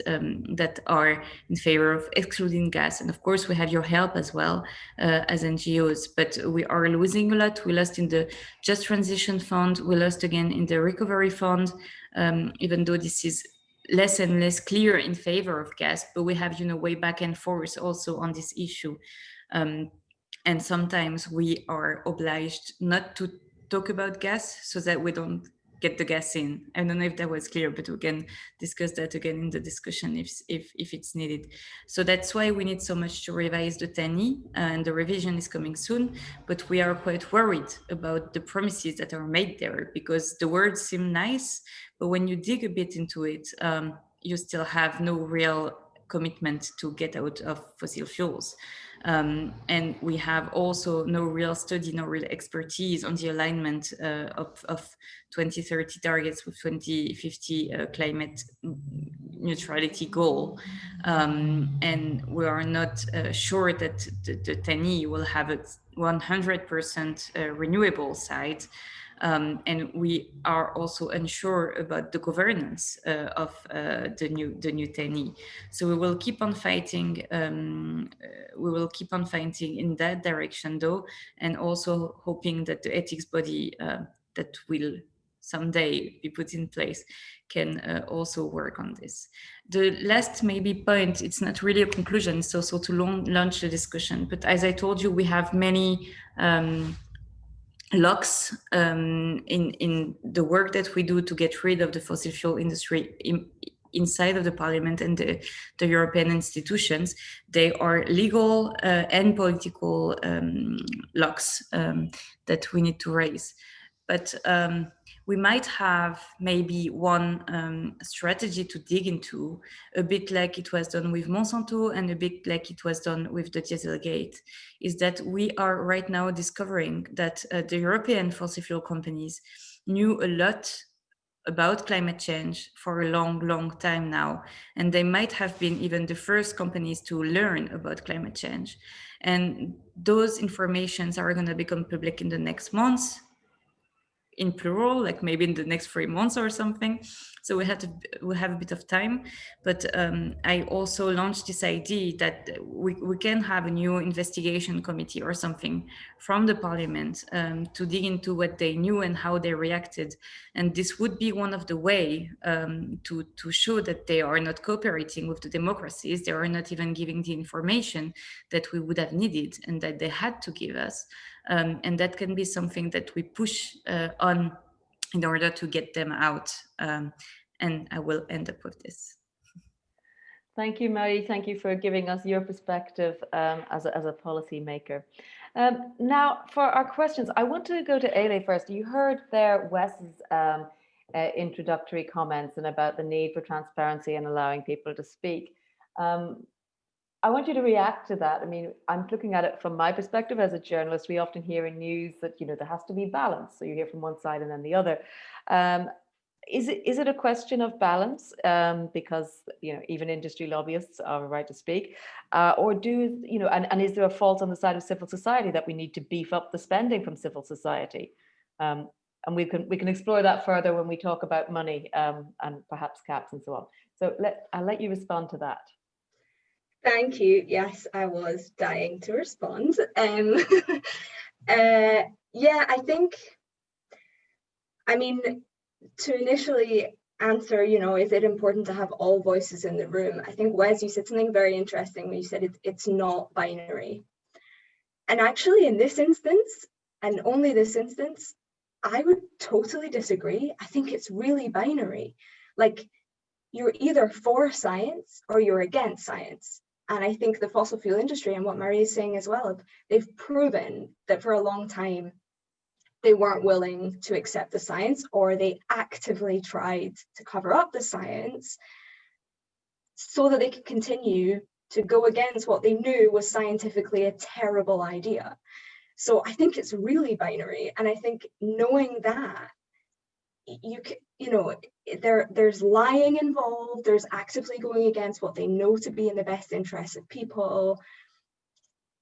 Speaker 6: that are in favor of excluding gas. And of course, we have your help as well as NGOs, but we are losing a lot. We lost in the Just Transition Fund, we lost again in the Recovery Fund, even though this is less and less clear in favor of gas, but we have, way back and forth also on this issue. And sometimes we are obliged not to talk about gas so that we don't get the gas in. I don't know if that was clear, but we can discuss that again in the discussion if it's needed. So that's why we need so much to revise the TANI, and the revision is coming soon, but we are quite worried about the promises that are made there, because the words seem nice, but when you dig a bit into it, you still have no real commitment to get out of fossil fuels. And we have also no real study, no real expertise on the alignment of 2030 targets with 2050 climate neutrality goal. And we are not sure that the TANI will have a 100% renewable side. And we are also unsure about the governance of the new TANI. So we will keep on fighting. We will keep on fighting in that direction, though, and also hoping that the ethics body that will someday be put in place can also work on this. The last maybe point, it's not really a conclusion, it's also to launch the discussion. But as I told you, we have many locks in the work that we do to get rid of the fossil fuel industry inside of the parliament and the European institutions. They are legal and political locks that we need to raise. But we might have maybe one strategy to dig into, a bit like it was done with Monsanto and a bit like it was done with the Dieselgate, is that we are right now discovering that the European fossil fuel companies knew a lot about climate change for a long time now. And they might have been even the first companies to learn about climate change. And those informations are going to become public in the next months, in plural, like maybe in the next 3 months or something. So we have a bit of time, but I also launched this idea that we can have a new investigation committee or something from the parliament to dig into what they knew and how they reacted. And this would be one of the way to show that they are not cooperating with the democracies. They are not even giving the information that we would have needed and that they had to give us. And that can be something that we push on in order to get them out. And I will end up with this.
Speaker 1: Thank you, Marie. Thank you for giving us your perspective as a policy maker. Now, for our questions, I want to go to Eilidh first. You heard there Wes's introductory comments and about the need for transparency and allowing people to speak. I want you to react to that. I mean, I'm looking at it from my perspective as a journalist. We often hear in news that, you know, there has to be balance. So you hear from one side and then the other. Um, is it a question of balance? Because, you know, even industry lobbyists are right to speak. Or do, you know, and is there a fault on the side of civil society that we need to beef up the spending from civil society? And we can explore that further when we talk about money and perhaps caps and so on. So I'll let you respond to that.
Speaker 3: Thank you. Yes, I was dying to respond. Yeah, I mean, to initially answer, you know, is it important to have all voices in the room? I think, Wes, you said something very interesting when you said it's not binary. And actually, in this instance, and only this instance, I would totally disagree. I think it's really binary. Like, you're either for science or you're against science. And I think the fossil fuel industry, and what Marie is saying as well, they've proven that for a long time, they weren't willing to accept the science, or they actively tried to cover up the science so that they could continue to go against what they knew was scientifically a terrible idea. So I think it's really binary. And I think knowing that, you know, there's lying involved, there's actively going against what they know to be in the best interest of people.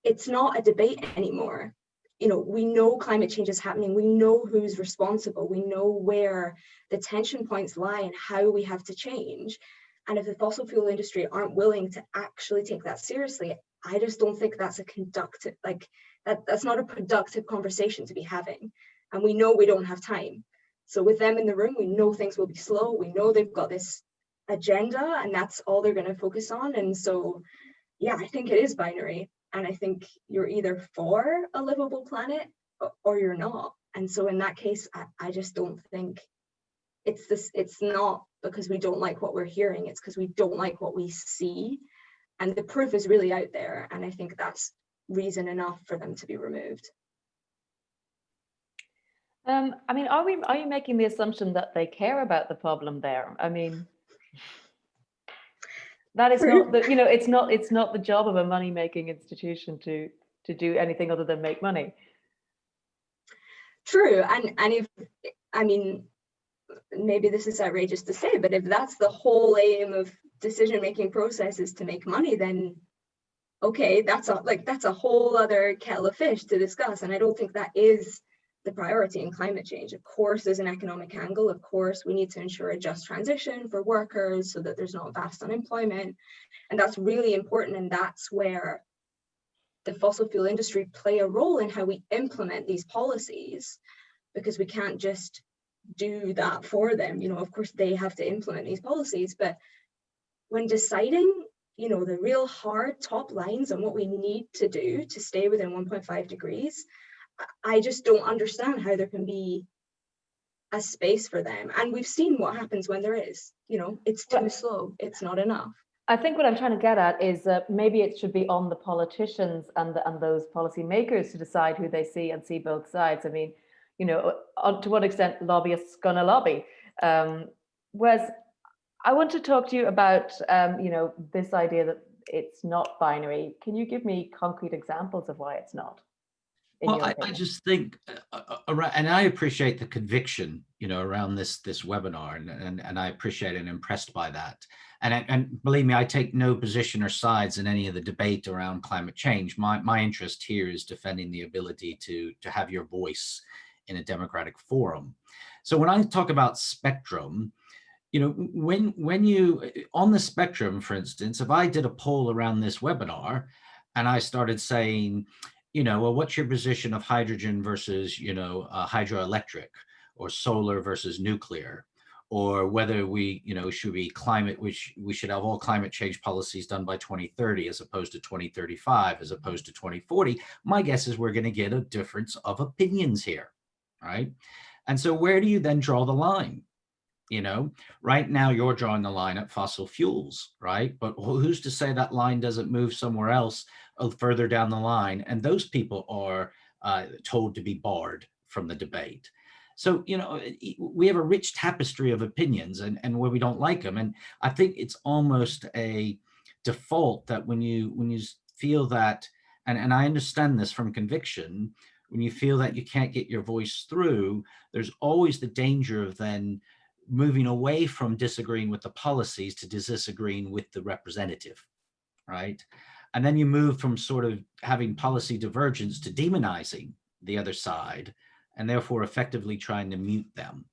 Speaker 3: It's not a debate anymore. You know, we know climate change is happening, we know who's responsible, we know where the tension points lie and how we have to change. And if the fossil fuel industry aren't willing to actually take that seriously, I just don't think that's a conductive, like that's not a productive conversation to be having. And we know we don't have time. So with them in the room, we know things will be slow. We know they've got this agenda and that's all they're going to focus on. And so, yeah, I think it is binary. And I think you're either for a livable planet or you're not. And so in that case, I just don't think it's not because we don't like what we're hearing. It's because we don't like what we see. And the proof is really out there. And I think that's reason enough for them to be removed.
Speaker 1: I mean, are you making the assumption that they care about the problem there? I mean, that is not the, you know, it's not the job of a money-making institution to do anything other than make money.
Speaker 3: True, and if, I mean, maybe this is outrageous to say, but if that's the whole aim of decision-making processes to make money, then okay, that's a whole other kettle of fish to discuss. And I don't think that is the priority in climate change. Of course, there's an economic angle. Of course, we need to ensure a just transition for workers so that there's not vast unemployment. And that's really important. And that's where the fossil fuel industry play a role in how we implement these policies, because we can't just do that for them. You know, of course, they have to implement these policies, but when deciding, you know, the real hard top lines on what we need to do to stay within 1.5 degrees, I just don't understand how there can be a space for them. And we've seen what happens when there is, you know, it's too slow, it's not enough.
Speaker 1: I think what I'm trying to get at is maybe it should be on the politicians and those policy makers to decide who they see and see both sides. I mean, you know, to what extent lobbyists gonna lobby. Whereas I want to talk to you about, you know, this idea that it's not binary. Can you give me concrete examples of why it's not?
Speaker 4: Well, I just think, and I appreciate the conviction, you know, around this webinar, and I appreciate and impressed by that. And believe me, I take no position or sides in any of the debate around climate change. My interest here is defending the ability to have your voice in a democratic forum. So when I talk about spectrum, you know, when you on the spectrum, for instance, if I did a poll around this webinar and I started saying, you know, well, what's your position of hydrogen versus, you know, hydroelectric, or solar versus nuclear, or whether we, you know, should be we should have all climate change policies done by 2030 as opposed to 2035, as opposed to 2040. My guess is we're going to get a difference of opinions here, right? And so where do you then draw the line? You know, right now you're drawing the line at fossil fuels, right? But who's to say that line doesn't move somewhere else further down the line, and those people are told to be barred from the debate. So, you know, we have a rich tapestry of opinions, and where we don't like them. And I think it's almost a default that when you feel that, and I understand this from conviction, when you feel that you can't get your voice through, there's always the danger of then moving away from disagreeing with the policies to disagreeing with the representative, right? And then you move from sort of having policy divergence to demonizing the other side, and therefore effectively trying to mute them.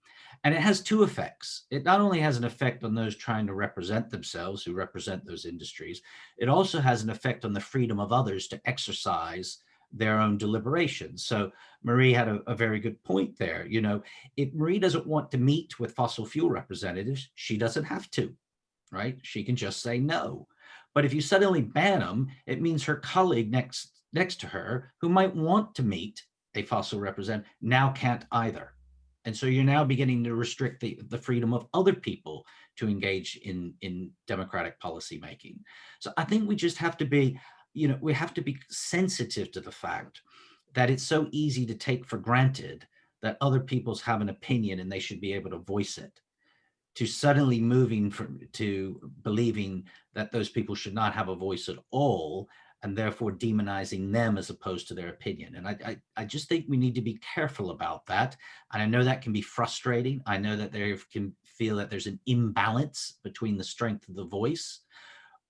Speaker 4: And it has two effects. It not only has an effect on those trying to represent themselves, who represent those industries, it also has an effect on the freedom of others to exercise their own deliberations. So Marie had a very good point there. You know, if Marie doesn't want to meet with fossil fuel representatives, she doesn't have to, right? She can just say no. But if you suddenly ban them, it means her colleague next to her, who might want to meet a fossil representative, now can't either. And so you're now beginning to restrict the freedom of other people to engage in democratic policy making. So I think we just have to be, you know, we have to be sensitive to the fact that it's so easy to take for granted that other people's have an opinion and they should be able to voice it, to suddenly moving to believing that those people should not have a voice at all, and therefore demonizing them as opposed to their opinion. And I just think we need to be careful about that. And I know that can be frustrating. I know that they can feel that there's an imbalance between the strength of the voice.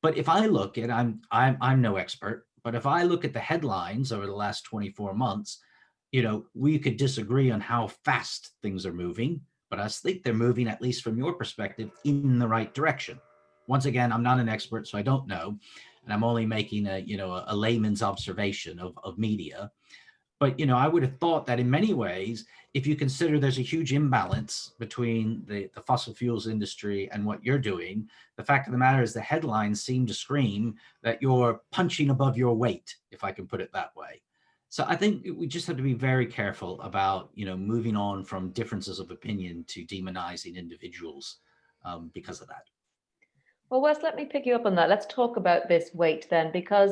Speaker 4: But if I look at, I'm no expert, but if I look at the headlines over the last 24 months, you know, we could disagree on how fast things are moving, but I think they're moving, at least from your perspective, in the right direction. Once again, I'm not an expert, so I don't know. And I'm only making a layman's observation of media. But, you know, I would have thought that in many ways, if you consider there's a huge imbalance between the fossil fuels industry and what you're doing, the fact of the matter is the headlines seem to scream that you're punching above your weight, if I can put it that way. So I think we just have to be very careful about, you know, moving on from differences of opinion to demonizing individuals because of that.
Speaker 1: Well, Wes, let me pick you up on that. Let's talk about this weight then, because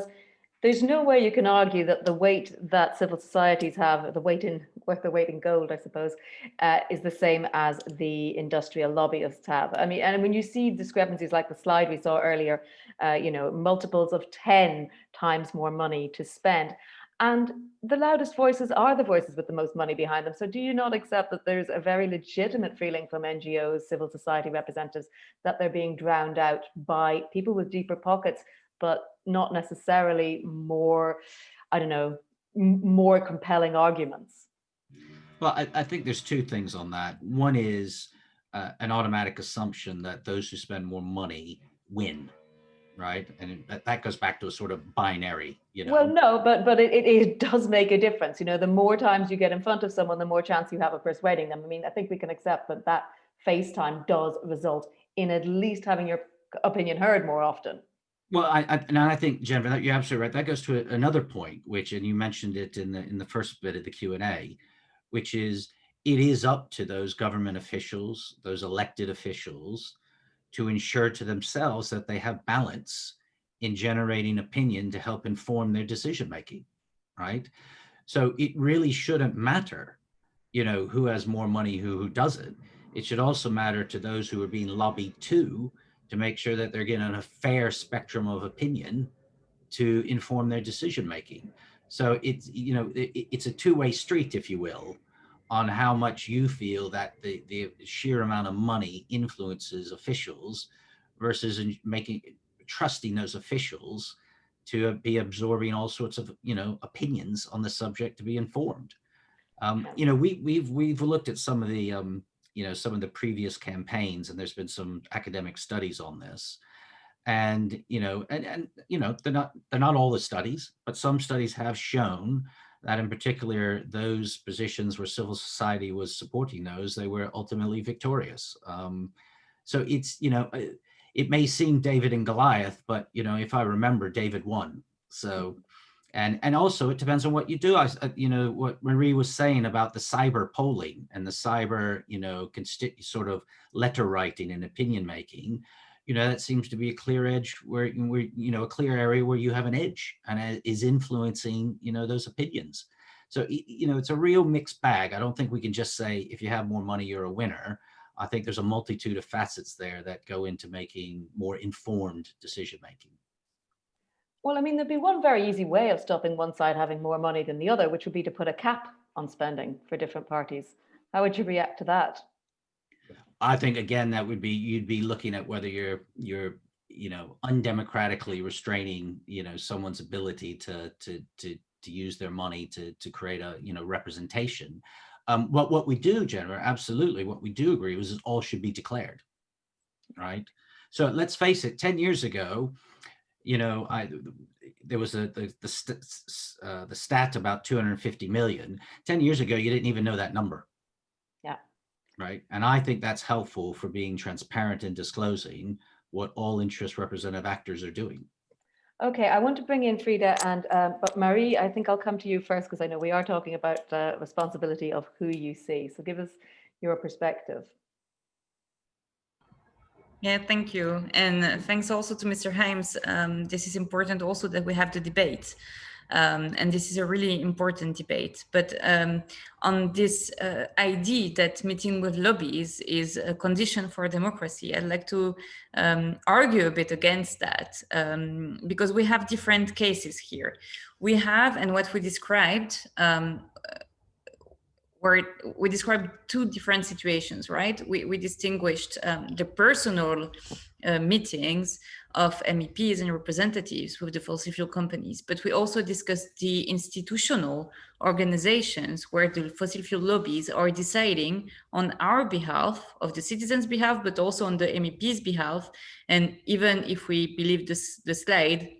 Speaker 1: there's no way you can argue that the weight that civil societies have, the weight in worth the weight in gold, I suppose, is the same as the industrial lobbyists have. I mean, and when you see discrepancies like the slide we saw earlier, you know, multiples of 10 times more money to spend. And the loudest voices are the voices with the most money behind them. So do you not accept that there's a very legitimate feeling from NGOs, civil society representatives, that they're being drowned out by people with deeper pockets, but not necessarily more, I don't know, more compelling arguments?
Speaker 4: Well, I think there's two things on that. One is an automatic assumption that those who spend more money win, right? And that goes back to a sort of binary, you know.
Speaker 1: Well, no, but it does make a difference. You know, the more times you get in front of someone, the more chance you have of persuading them. I mean, I think we can accept that that FaceTime does result in at least having your opinion heard more often.
Speaker 4: Well, and I think, Jennifer, that you're absolutely right. That goes to another point, which, and you mentioned it in the first bit of the Q&A, which is it is up to those government officials, those elected officials, to ensure to themselves that they have balance in generating opinion to help inform their decision making, right? So it really shouldn't matter, you know, who has more money, who doesn't. It should also matter to those who are being lobbied to make sure that they're getting a fair spectrum of opinion to inform their decision making. So it's, you know, it's a two-way street, if you will, on how much you feel that the sheer amount of money influences officials versus trusting those officials to be absorbing all sorts of, you know, opinions on the subject to be informed. You know, we've looked at some of the you know, some of the previous campaigns, and there's been some academic studies on this. And, you know, and you know, they're not all the studies, but some studies have shown that in particular, those positions where civil society was supporting those, they were ultimately victorious. So it's, you know, it may seem David and Goliath, but, you know, if I remember, David won. So, and also it depends on what you do. You know, what Marie was saying about the cyber polling and the cyber, you know, sort of letter writing and opinion making, you know, that seems to be a clear edge where, you know, a clear area where you have an edge and is influencing, you know, those opinions. So, you know, it's a real mixed bag. I don't think we can just say, if you have more money, you're a winner. I think there's a multitude of facets there that go into making more informed decision making.
Speaker 1: Well, I mean, there'd be one very easy way of stopping one side having more money than the other, which would be to put a cap on spending for different parties. How would you react to that?
Speaker 4: I think again that would be, you'd be looking at whether you're undemocratically restraining someone's ability to use their money to create a representation. What we do, Jennifer, absolutely, what we do agree is all should be declared, right? So let's face it, 10 years ago, there was the stat about 250 million. 10 years ago, you didn't even know that number.
Speaker 1: Yeah.
Speaker 4: Right. And I think that's helpful for being transparent and disclosing what all interest representative actors are doing.
Speaker 1: Okay, I want to bring in Frida but Marie, I think I'll come to you first because I know we are talking about the responsibility of who you see. So give us your perspective.
Speaker 6: Yeah, thank you. And thanks also to Mr. Heims. This is important also that we have the debate. And this is a really important debate. But on this idea that meeting with lobbies is a condition for democracy, I'd like to argue a bit against that because we have different cases here. We have, and what we described, where we described two different situations, right? We distinguished the personal meetings of MEPs and representatives with the fossil fuel companies, but we also discussed the institutional organizations where the fossil fuel lobbies are deciding on our behalf, of the citizens' behalf, but also on the MEPs' behalf. And even if we believe the slide,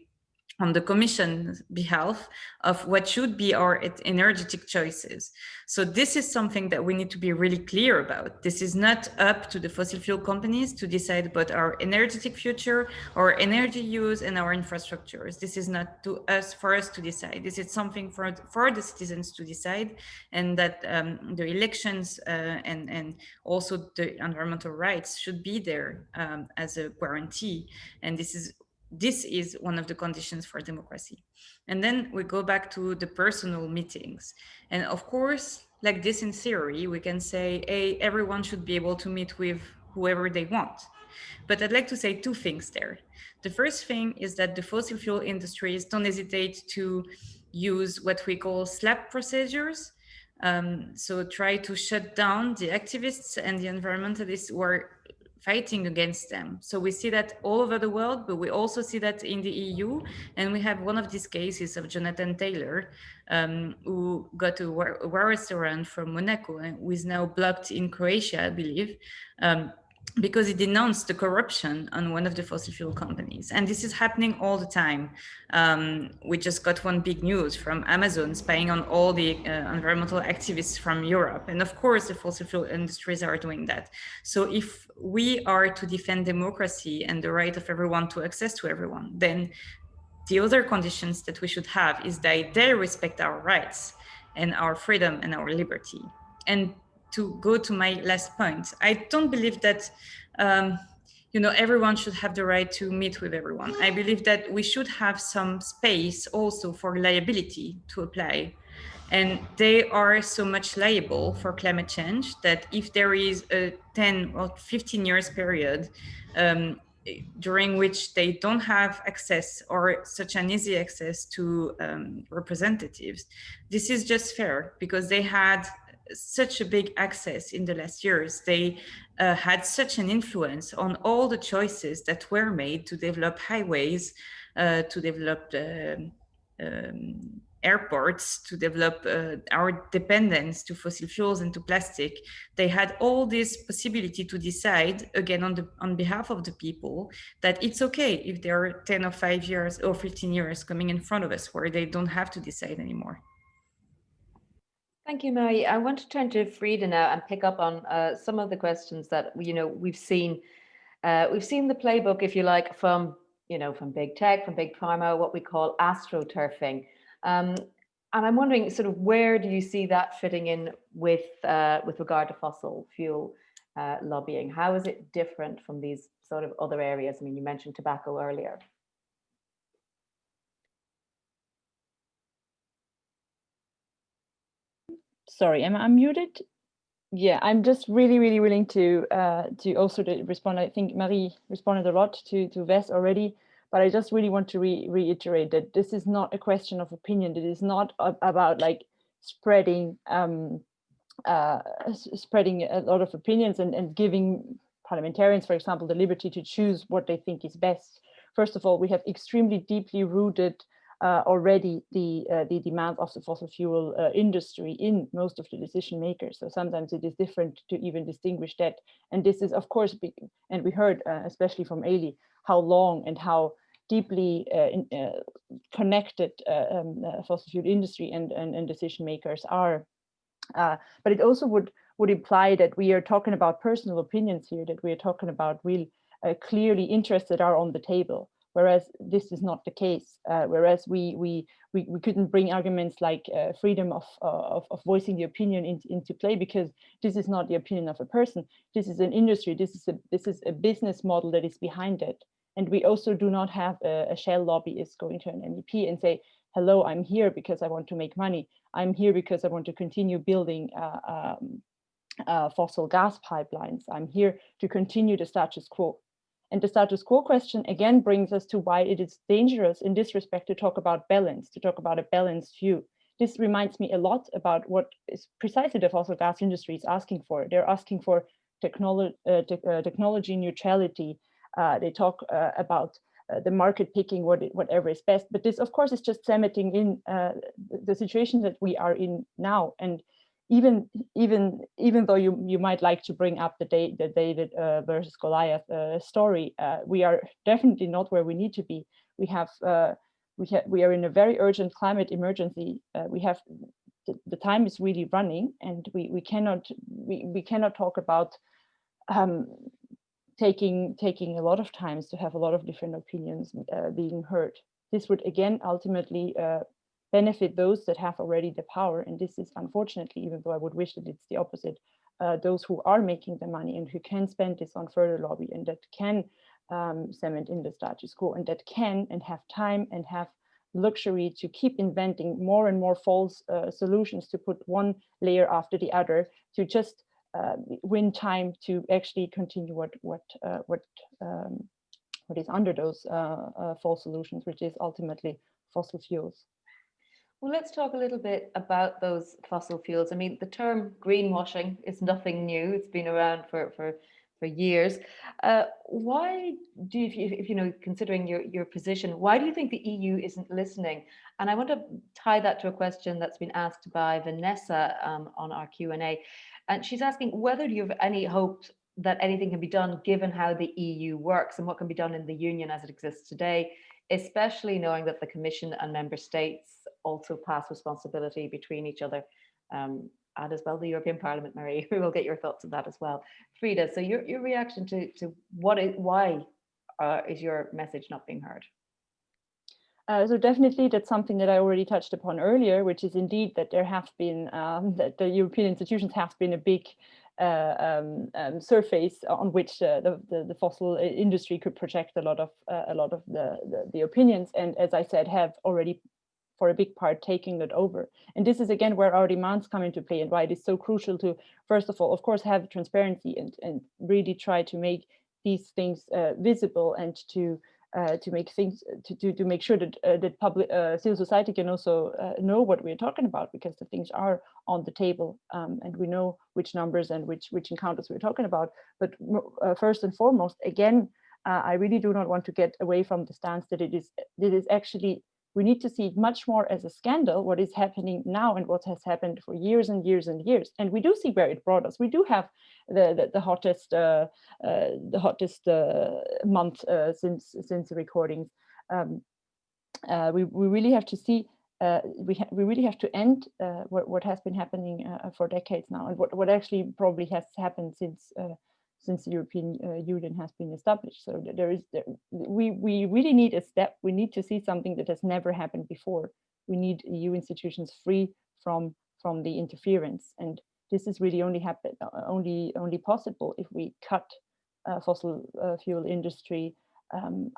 Speaker 6: on the Commission's behalf of what should be our energetic choices. So this is something that we need to be really clear about. This is not up to the fossil fuel companies to decide about our energetic future, our energy use, and our infrastructures. This is not for us to decide. This is something for the citizens to decide, and that the elections and also the environmental rights should be there as a guarantee. And this is one of the conditions for democracy. And then we go back to the personal meetings. And of course, like this in theory, we can say, hey, everyone should be able to meet with whoever they want. But I'd like to say two things there. The first thing is that the fossil fuel industries don't hesitate to use what we call slap procedures. So try to shut down the activists and the environmentalists who are fighting against them. So we see that all over the world, but we also see that in the EU. And we have one of these cases of Jonathan Taylor, who got a restaurant from Monaco and who is now blocked in Croatia, I believe, because he denounced the corruption on one of the fossil fuel companies. And this is happening all the time. We just got one big news from Amazon spying on all the environmental activists from Europe. And of course, the fossil fuel industries are doing that. So if we are to defend democracy and the right of everyone to access to everyone, then the other conditions that we should have is that they respect our rights and our freedom and our liberty. And to go to my last point, I don't believe that everyone should have the right to meet with everyone. I believe that we should have some space also for liability to apply. And they are so much liable for climate change that if there is a 10 or 15 years period during which they don't have access or such an easy access to representatives, this is just fair because they had such a big access in the last years. They had such an influence on all the choices that were made to develop highways, to develop airports, to develop our dependence to fossil fuels and to plastic. They had all this possibility to decide, again, on behalf of the people, that it's okay if there are 10 or 5 years or 15 years coming in front of us where they don't have to decide anymore.
Speaker 1: Thank you, Marie. I want to turn to Frida now and pick up on some of the questions that we've seen. We've seen the playbook, if you like, from big tech, from big pharma, what we call astroturfing. And I'm wondering, sort of, where do you see that fitting in with regard to fossil fuel lobbying? How is it different from these sort of other areas? I mean, you mentioned tobacco earlier.
Speaker 5: Sorry, am I muted? Yeah, I'm just really willing to also respond. I think Marie responded a lot to Wes already, But I just really want to reiterate that this is not a question of opinion. It is not about like spreading spreading a lot of opinions and giving parliamentarians, for example, the liberty to choose what they think is best. First of all, we have extremely deeply rooted already the demand of the fossil fuel industry in most of the decision makers. So sometimes it is different to even distinguish that. And this is, of course, big, and we heard, especially from Eilidh, how long and how deeply connected fossil fuel industry and decision makers are. But it also would imply that we are talking about personal opinions here, that we are talking about real clearly interests that are on the table, whereas this is not the case. Whereas we couldn't bring arguments like freedom of voicing the opinion into play, because this is not the opinion of a person. This is an industry. This is a business model that is behind it. And we also do not have a shell lobbyist going to an MEP and say, hello, I'm here because I want to make money. I'm here because I want to continue building fossil gas pipelines. I'm here to continue the status quo. And the status quo question again brings us to why it is dangerous in this respect to talk about balance, to talk about a balanced view. This reminds me a lot about what is precisely the fossil gas industry is asking for. They're asking for technology neutrality. They talk about the market picking whatever is best. But this, of course, is just cementing in the situation that we are in now. And even though you might like to bring up the David versus Goliath story, we are definitely not where we need to be. We are in a very urgent climate emergency. The time is really running, and we cannot talk about taking a lot of times to have a lot of different opinions being heard. This would again ultimately benefit those that have already the power, and this is unfortunately, even though I would wish that it's the opposite, those who are making the money and who can spend this on further lobby, and that can cement in the status quo, and that can and have time and have luxury to keep inventing more and more false solutions, to put one layer after the other, to just win time to actually continue what is under those false solutions, which is ultimately fossil fuels.
Speaker 1: Well, let's talk a little bit about those fossil fuels. I mean, the term greenwashing is nothing new. It's been around for years. Why do you, if you know, considering your position, why do you think the EU isn't listening? And I want to tie that to a question that's been asked by Vanessa on our Q&A. And she's asking whether you have any hopes that anything can be done given how the EU works and what can be done in the Union as it exists today, especially knowing that the Commission and Member States also pass responsibility between each other, and as well the European Parliament. Marie, we will get your thoughts on that as well. Frida, so your reaction to why is your message not being heard?
Speaker 5: So definitely that's something that I already touched upon earlier, which is indeed that there have been, that the European institutions have been a big surface on which the fossil industry could project a lot of the opinions, and as I said, have already for a big part taking it over. And this is again where our demands come into play, and why it is so crucial to, first of all, of course, have transparency and really try to make these things visible, and to make things to make sure that that public civil society can also know what we're talking about, because the things are on the table, and we know which numbers and which encounters we're talking about. But first and foremost, again, I really do not want to get away from the stance that it is actually, we need to see it much more as a scandal, what is happening now and what has happened for years and years and years. And we do see where it brought us. We do have the hottest month since the recordings. We really have to see. We really have to end what has been happening for decades now, and what actually probably has happened since the European Union has been established. So we really need a step. We need to see something that has never happened before. We need EU institutions free from the interference, and this is really only possible if we cut fossil fuel industry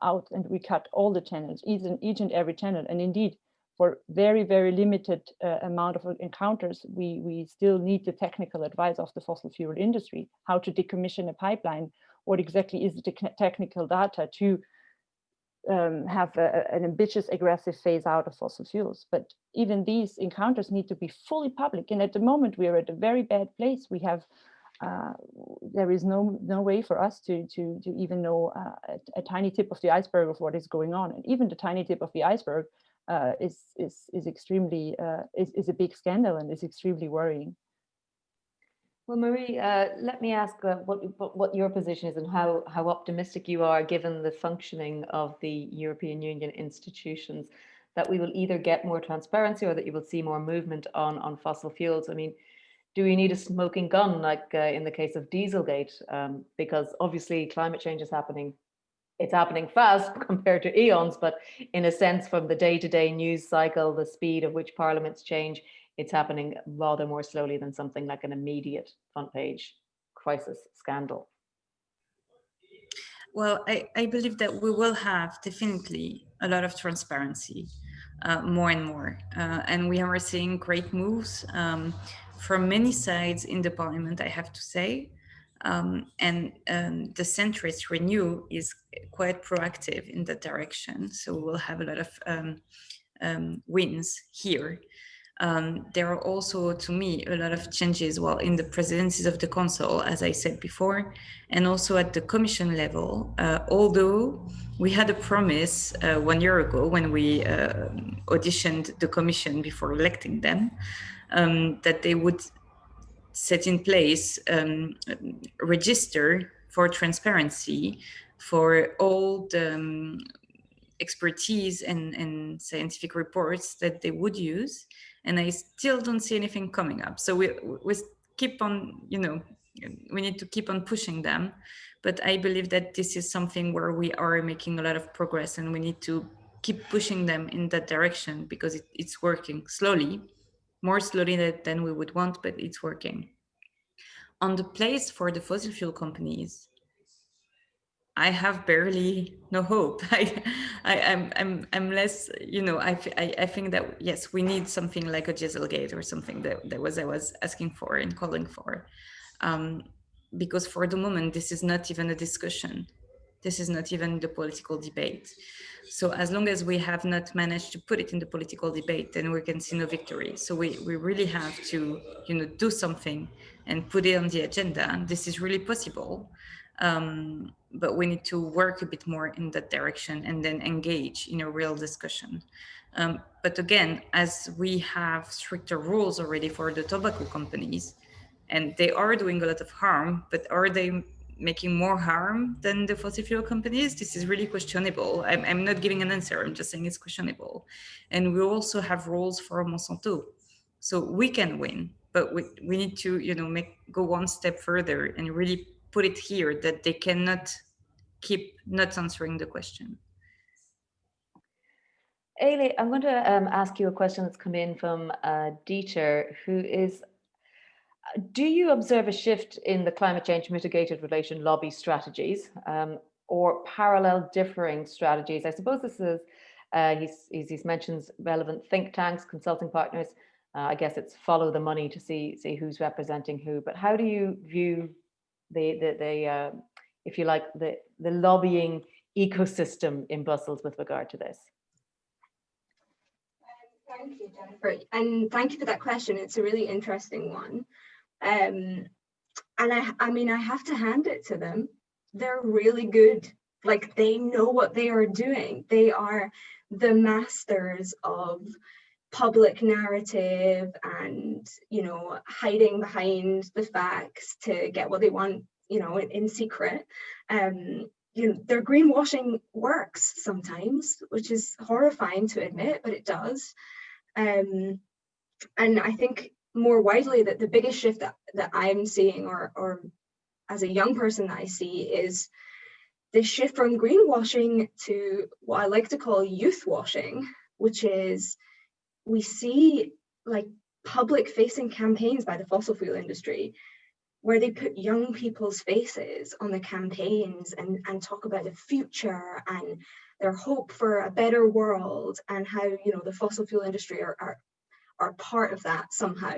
Speaker 5: out, and we cut all the channels, each and every channel. And indeed, for very, very limited amount of encounters, we still need the technical advice of the fossil fuel industry, how to decommission a pipeline, what exactly is the technical data to have an ambitious, aggressive phase out of fossil fuels. But even these encounters need to be fully public. And at the moment, we are at a very bad place. We have there is no way for us to even know a tiny tip of the iceberg of what is going on. And even the tiny tip of the iceberg is extremely is a big scandal and is extremely worrying.
Speaker 1: Well, Marie, let me ask what your position is and how optimistic you are, given the functioning of the European Union institutions, that we will either get more transparency or that you will see more movement on fossil fuels. I mean, do we need a smoking gun like in the case of Dieselgate? Because obviously climate change is happening. It's happening fast compared to eons, but in a sense, from the day-to-day news cycle, the speed of which parliaments change, it's happening rather more slowly than something like an immediate front page crisis scandal.
Speaker 6: Well, I believe that we will have definitely a lot of transparency, more and more. And we are seeing great moves from many sides in the parliament, I have to say. And the centrist Renew is quite proactive in that direction. So we'll have a lot of wins here. There are also, to me, a lot of changes, well, in the presidencies of the council, as I said before, and also at the commission level. Although we had a promise 1 year ago when we auditioned the commission before electing them, that they would set in place a register for transparency for all the expertise and scientific reports that they would use. And I still don't see anything coming up. So we keep on, we need to keep on pushing them. But I believe that this is something where we are making a lot of progress, and we need to keep pushing them in that direction because it's working slowly, more slowly than we would want, but it's working. On the place for the fossil fuel companies, I have barely no hope. I'm less, I think that, yes, we need something like a Dieselgate or something that I was asking for and calling for. Because for the moment, this is not even a discussion. This is not even the political debate. So as long as we have not managed to put it in the political debate, then we can see no victory. So we really have to, do something and put it on the agenda. This is really possible. But we need to work a bit more in that direction and then engage in a real discussion. But again, as we have stricter rules already for the tobacco companies, and they are doing a lot of harm, but are they making more harm than the fossil fuel companies? This is really questionable. I'm not giving an answer, I'm just saying it's questionable. And we also have rules for Monsanto. So we can win, but we need to, go one step further and really put it here that they cannot keep not answering the question.
Speaker 1: Eilidh, I'm going to ask you a question that's come in from Dieter, who is, do you observe a shift in the climate change mitigated relation lobby strategies or parallel differing strategies? I suppose this is, he mentions relevant think tanks, consulting partners. I guess it's follow the money to see who's representing who, but how do you view the if you like, the lobbying ecosystem in Brussels with regard to this?
Speaker 3: Thank you, Jennifer, and thank you for that question. It's a really interesting one. And I mean, I have to hand it to them. They're really good. Like, they know what they are doing. They are the masters of public narrative and, hiding behind the facts to get what they want, in secret. Their greenwashing works sometimes, which is horrifying to admit, but it does. And I think more widely that the biggest shift that I'm seeing, or as a young person that I see, is the shift from greenwashing to what I like to call youth washing, which is we see like public facing campaigns by the fossil fuel industry where they put young people's faces on the campaigns and talk about the future and their hope for a better world, and how the fossil fuel industry are part of that somehow,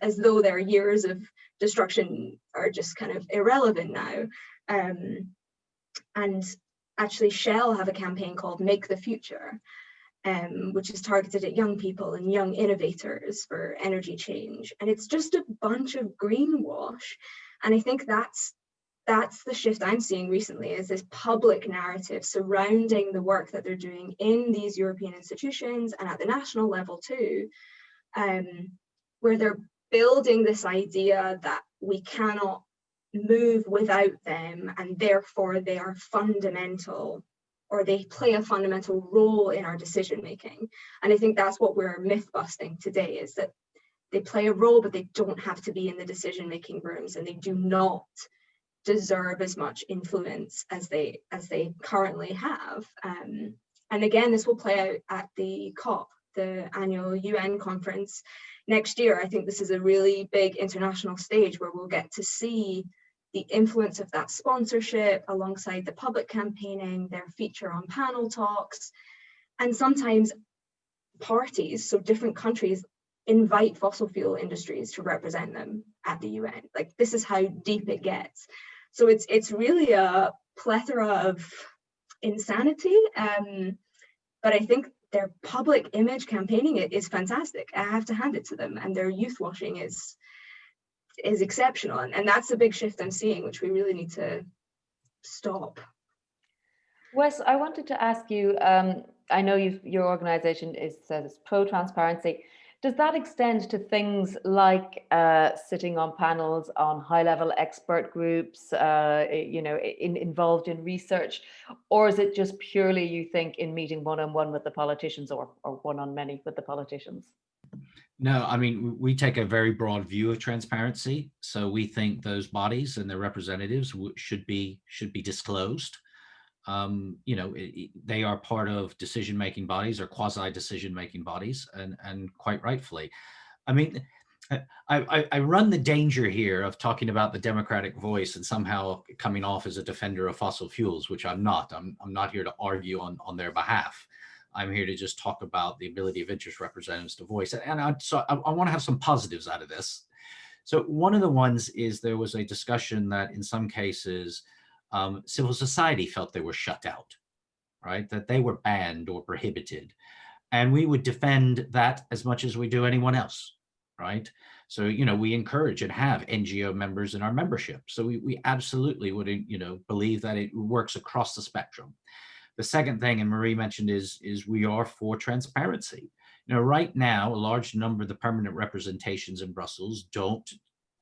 Speaker 3: as though their years of destruction are just kind of irrelevant now. And actually Shell have a campaign called Make the Future, which is targeted at young people and young innovators for energy change. And it's just a bunch of greenwash. And I think that's the shift I'm seeing recently, is this public narrative surrounding the work that they're doing in these European institutions and at the national level too, where they're building this idea that we cannot move without them, and therefore they are fundamental, or they play a fundamental role in our decision making. And I think that's what we're myth busting today, is that they play a role, but they don't have to be in the decision making rooms, and they do not deserve as much influence as they currently have. And again, this will play out at the COP, the annual UN conference next year. I think this is a really big international stage where we'll get to see the influence of that sponsorship alongside the public campaigning, their feature on panel talks, and sometimes parties, so different countries, invite fossil fuel industries to represent them at the UN. Like, this is how deep it gets. So it's really a plethora of insanity, but I think their public image campaigning is fantastic. I have to hand it to them, and their youth washing is exceptional, and that's a big shift I'm seeing, which we really need to stop.
Speaker 1: Wes, I wanted to ask you, I know your organization is pro-transparency. Does that extend to things like sitting on panels, on high-level expert groups, involved in research, or is it just purely, you think, in meeting one-on-one with the politicians, or one-on-many with the politicians?
Speaker 4: No, I mean, we take a very broad view of transparency. So we think those bodies and their representatives should be disclosed. They are part of decision-making bodies, or quasi-decision-making bodies, and quite rightfully. I mean, I run the danger here of talking about the democratic voice and somehow coming off as a defender of fossil fuels, which I'm not. I'm not here to argue on their behalf. I'm here to just talk about the ability of interest representatives to voice. And I want to have some positives out of this. So one of the ones is there was a discussion that in some cases, civil society felt they were shut out, right? That they were banned or prohibited. And we would defend that as much as we do anyone else, right? So, we encourage and have NGO members in our membership. So we absolutely would, believe that it works across the spectrum. The second thing, and Marie mentioned, is we are for transparency. Right now, a large number of the permanent representations in Brussels don't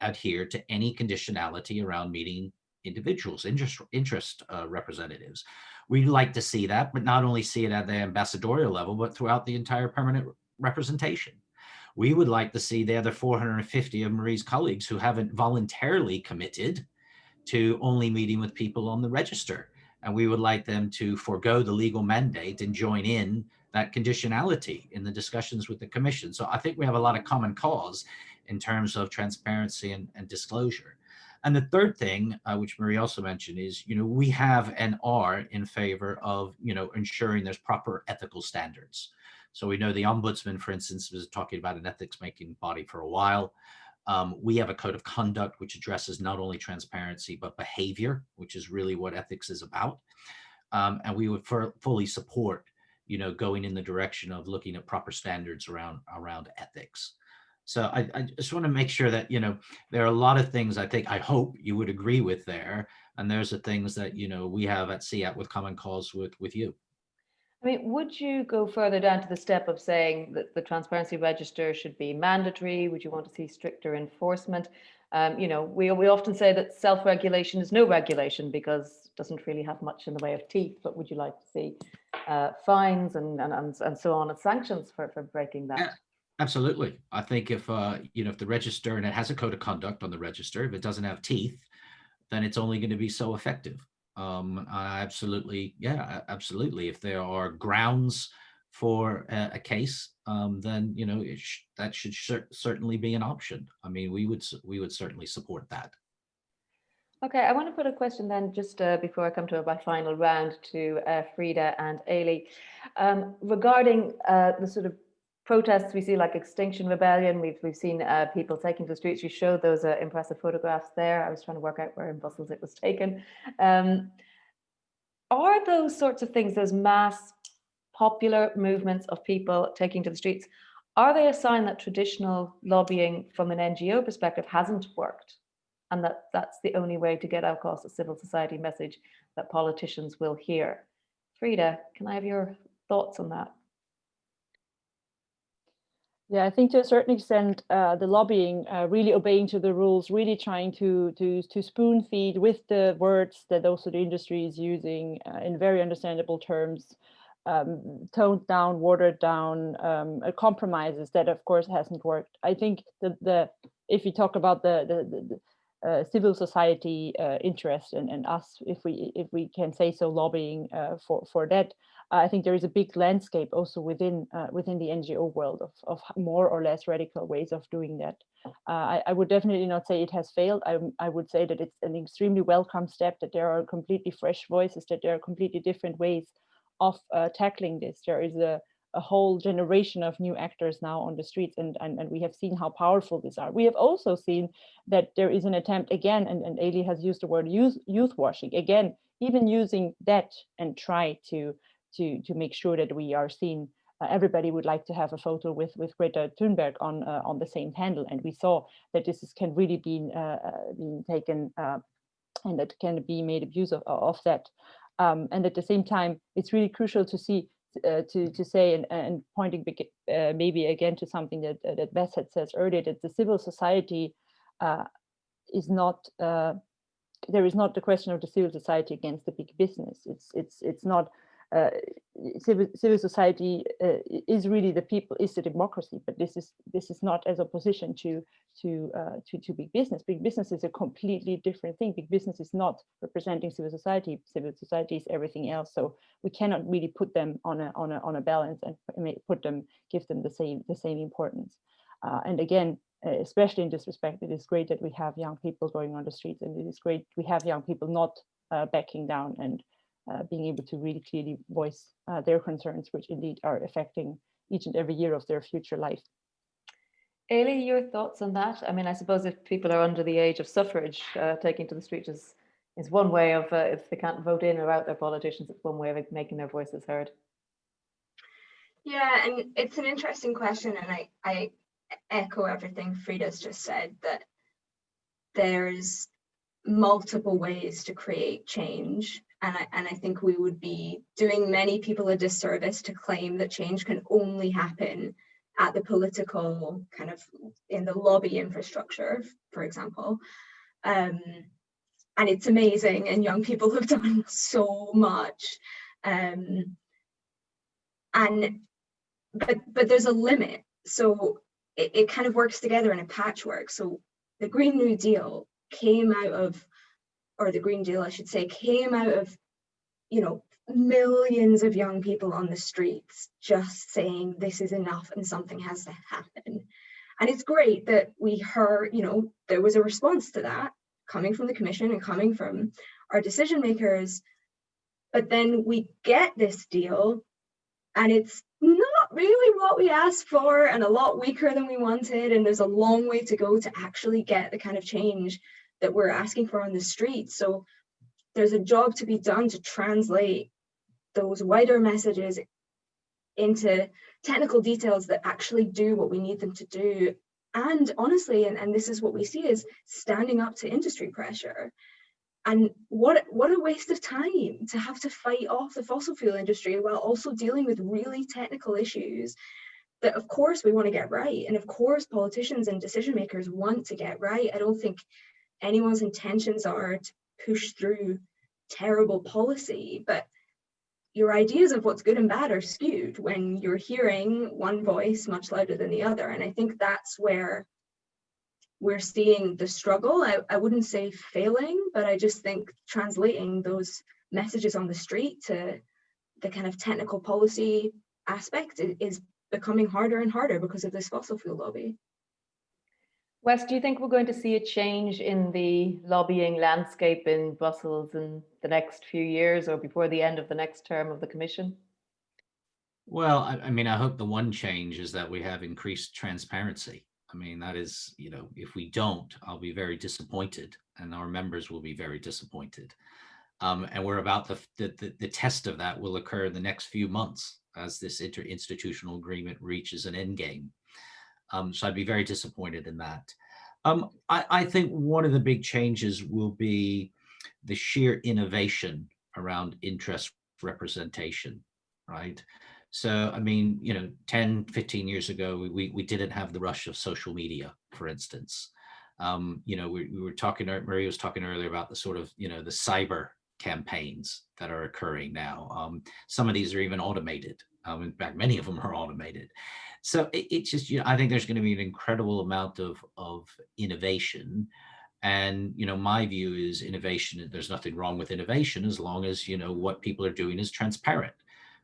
Speaker 4: adhere to any conditionality around meeting individuals, interest representatives. We'd like to see that, but not only see it at the ambassadorial level, but throughout the entire permanent representation. We would like to see the other 450 of Marie's colleagues who haven't voluntarily committed to only meeting with people on the register. And we would like them to forego the legal mandate and join in that conditionality in the discussions with the Commission. So I think we have a lot of common cause in terms of transparency and disclosure. And the third thing, which Marie also mentioned, is, we have and are in favor of, ensuring there's proper ethical standards. So we know the Ombudsman, for instance, was talking about an ethics-making body for a while. We have a code of conduct which addresses not only transparency, but behavior, which is really what ethics is about. And we would fully support, going in the direction of looking at proper standards around ethics. So I just want to make sure that, there are a lot of things I hope you would agree with there. And there's the things that, we have at CEAT with common cause with you.
Speaker 1: I mean, would you go further down to the step of saying that the transparency register should be mandatory? Would you want to see stricter enforcement? We often say that self-regulation is no regulation because it doesn't really have much in the way of teeth, but would you like to see fines and so on, and sanctions for breaking that?
Speaker 4: Yeah, absolutely. I think if the register, and it has a code of conduct on the register, if it doesn't have teeth, then it's only going to be so effective. Absolutely. Yeah, absolutely. If there are grounds for a case, then, that should certainly be an option. I mean, we would certainly support that.
Speaker 1: Okay, I want to put a question then, just before I come to my final round, to Frida and Eilidh, regarding the sort of protests we see, like Extinction Rebellion. We've seen people taking to the streets. You showed those impressive photographs there. I was trying to work out where in Brussels it was taken. Are those sorts of things, those mass popular movements of people taking to the streets, are they a sign that traditional lobbying from an NGO perspective hasn't worked? And that's the only way to get across a civil society message that politicians will hear? Frida, can I have your thoughts on that?
Speaker 5: Yeah, I think to a certain extent, the lobbying, really obeying to the rules, really trying to spoon feed with the words that also the industry is using in very understandable terms, toned down, watered down, compromises, that of course hasn't worked. I think the if you talk about the civil society interest and us, if we can say so, lobbying for that. I think there is a big landscape also within the NGO world of more or less radical ways of doing that. I would definitely not say it has failed. I would say that it's an extremely welcome step, that there are completely fresh voices, that there are completely different ways of tackling this. There is a whole generation of new actors now on the streets, and we have seen how powerful these are. We have also seen that there is an attempt again, and Eilidh has used the word youth washing, again, even using that and try to make sure that we are seen. Everybody would like to have a photo with Greta Thunberg on the same handle, and we saw that this can really be taken and that can be made abuse of that. And at the same time, it's really crucial to see to say and pointing maybe again to something that Wes had said earlier, that the civil society is not. There is not the question of the civil society against the big business. It's not. Civil society is really the people, is the democracy, but this is not as opposition to big business. Big business is a completely different thing. Big business is not representing civil society. Civil society is everything else. So we cannot really put them on a balance and give them the same importance. And again, especially in this respect, it is great that we have young people going on the streets, and it is great we have young people not backing down and being able to really clearly voice their concerns, which indeed are affecting each and every year of their future life.
Speaker 1: Eilidh, your thoughts on that? I mean, I suppose if people are under the age of suffrage, taking to the streets is one way of, if they can't vote in or out their politicians, it's one way of making their voices heard.
Speaker 3: Yeah, and it's an interesting question, and I echo everything Frida's just said, that there's multiple ways to create change. And I think we would be doing many people a disservice to claim that change can only happen at the political kind of, in the lobby infrastructure, for example. And it's amazing, and young people have done so much. But there's a limit. So it kind of works together in a patchwork. So the Green New Deal came out of, or the Green Deal, I should say, came out of, millions of young people on the streets just saying this is enough and something has to happen. And it's great that we heard, there was a response to that coming from the Commission and coming from our decision makers. But then we get this deal and it's not really what we asked for and a lot weaker than we wanted. And there's a long way to go to actually get the kind of change that we're asking for on the street. So there's a job to be done to translate those wider messages into technical details that actually do what we need them to do. And honestly, and this is what we see, is standing up to industry pressure. And what a waste of time to have to fight off the fossil fuel industry while also dealing with really technical issues that of course we want to get right. And of course politicians and decision makers want to get right. I don't think anyone's intentions are to push through terrible policy, but your ideas of what's good and bad are skewed when you're hearing one voice much louder than the other. And I think that's where we're seeing the struggle. I wouldn't say failing, but I just think translating those messages on the street to the kind of technical policy aspect is becoming harder and harder because of this fossil fuel lobby.
Speaker 1: Wes, do you think we're going to see a change in the lobbying landscape in Brussels in the next few years or before the end of the next term of the Commission?
Speaker 4: Well, I mean, I hope the one change is that we have increased transparency. I mean, that is, if we don't, I'll be very disappointed and our members will be very disappointed. And we're about the test of that will occur in the next few months as this interinstitutional agreement reaches an end game. So I'd be very disappointed in that. I think one of the big changes will be the sheer innovation around interest representation, right? So, I mean, 10, 15 years ago, we didn't have the rush of social media, for instance. We were talking, Maria was talking earlier about the sort of, the cyber campaigns that are occurring now. Some of these are even automated. In fact, many of them are automated. So it's just, I think there's going to be an incredible amount of innovation. And, my view is innovation, there's nothing wrong with innovation as long as, what people are doing is transparent,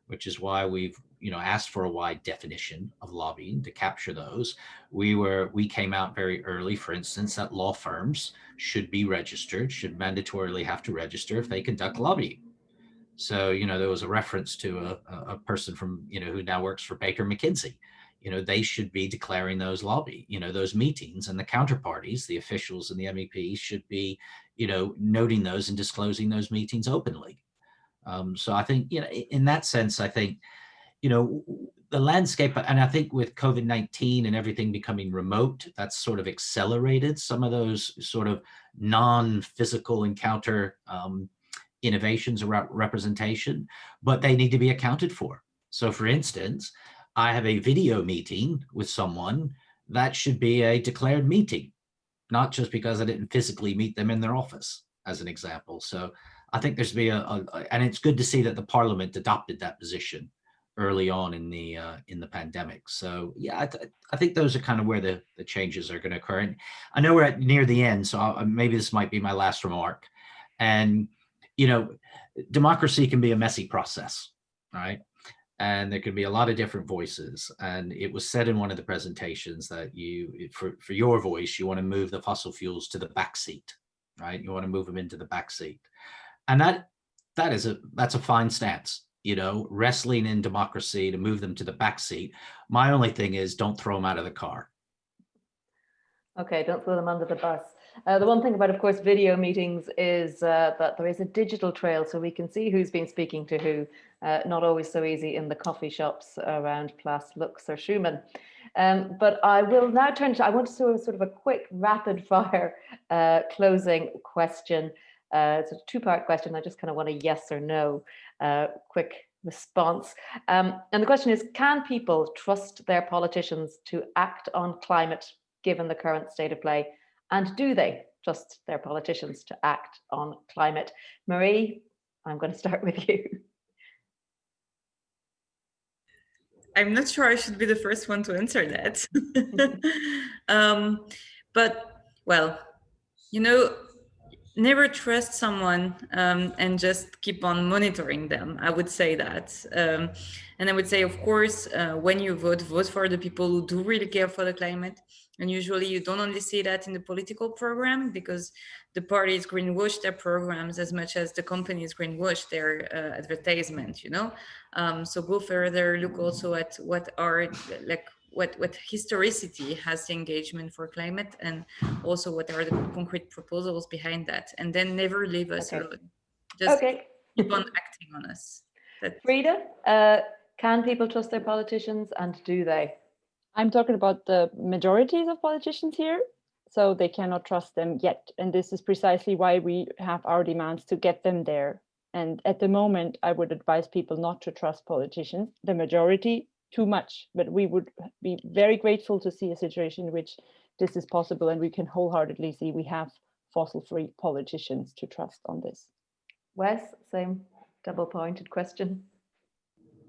Speaker 4: which is why we've, asked for a wide definition of lobbying to capture those. We came out very early, for instance, that law firms should be registered, should mandatorily have to register if they conduct lobbying. So, there was a reference to a person from, who now works for Baker McKinsey. They should be declaring those those meetings, and the counterparties, the officials and the MEPs should be, noting those and disclosing those meetings openly. So I think, in that sense, I think, the landscape, and I think with COVID-19 and everything becoming remote, that's sort of accelerated some of those sort of non-physical encounter innovations around representation, but they need to be accounted for. So for instance, I have a video meeting with someone that should be a declared meeting, not just because I didn't physically meet them in their office, as an example. So I think there's be and it's good to see that the Parliament adopted that position early on in the pandemic. So yeah, I think those are kind of where the changes are going to occur. And I know we're at near the end, so maybe this might be my last remark. And democracy can be a messy process, right? And there can be a lot of different voices. And it was said in one of the presentations that for your voice, you want to move the fossil fuels to the back seat, right? You want to move them into the back seat. And that's a fine stance, wrestling in democracy to move them to the back seat. My only thing is don't throw them out of the car.
Speaker 1: Okay, don't throw them under the bus. The one thing about, of course, video meetings is that there is a digital trail, so we can see who's been speaking to who. Not always so easy in the coffee shops around Place Lux or Schumann. But I will now turn to, I want to sort of a quick rapid fire closing question. It's a two-part question. I just kind of want a yes or no quick response. And the question is, can people trust their politicians to act on climate given the current state of play? And do they trust their politicians to act on climate? Marie, I'm going to start with you.
Speaker 6: I'm not sure I should be the first one to answer that. But, well, never trust someone and just keep on monitoring them. I would say that. And I would say, of course, when you vote for the people who do really care for the climate. And usually you don't only see that in the political program, because the parties greenwash their programs as much as the companies greenwash their advertisement, So go further, look also at what historicity has the engagement for climate, and also what are the concrete proposals behind that. And then never leave us alone. Just keep on acting on us.
Speaker 1: Frida, can people trust their politicians, and do they?
Speaker 5: I'm talking about the majorities of politicians here, so they cannot trust them yet. And this is precisely why we have our demands to get them there. And at the moment, I would advise people not to trust politicians, the majority, too much. But we would be very grateful to see a situation in which this is possible, and we can wholeheartedly see we have fossil-free politicians to trust on this.
Speaker 1: Wes, same double-pointed question.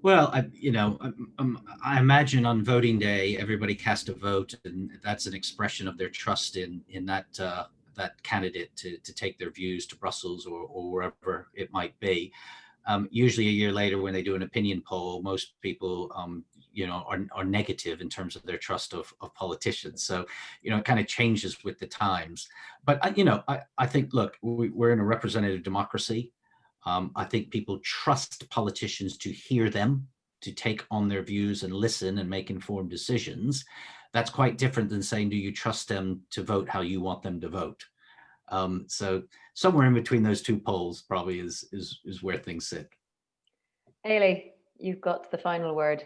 Speaker 4: Well, I imagine on voting day, everybody cast a vote, and that's an expression of their trust in that candidate to take their views to Brussels or wherever it might be. Usually a year later, when they do an opinion poll, most people, are negative in terms of their trust of politicians. So, it kind of changes with the times. But, I think, look, we're in a representative democracy. I think people trust politicians to hear them, to take on their views and listen and make informed decisions. That's quite different than saying, do you trust them to vote how you want them to vote? So somewhere in between those two poles probably is where things sit.
Speaker 1: Eilidh, you've got the final word.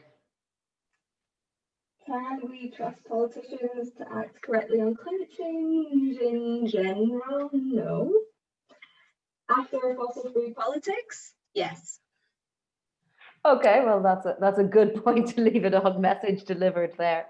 Speaker 3: Can we trust politicians to act correctly on climate change in general? No. After fossil-free politics? Yes.
Speaker 1: Okay, well, that's a good point to leave it on. Message delivered there.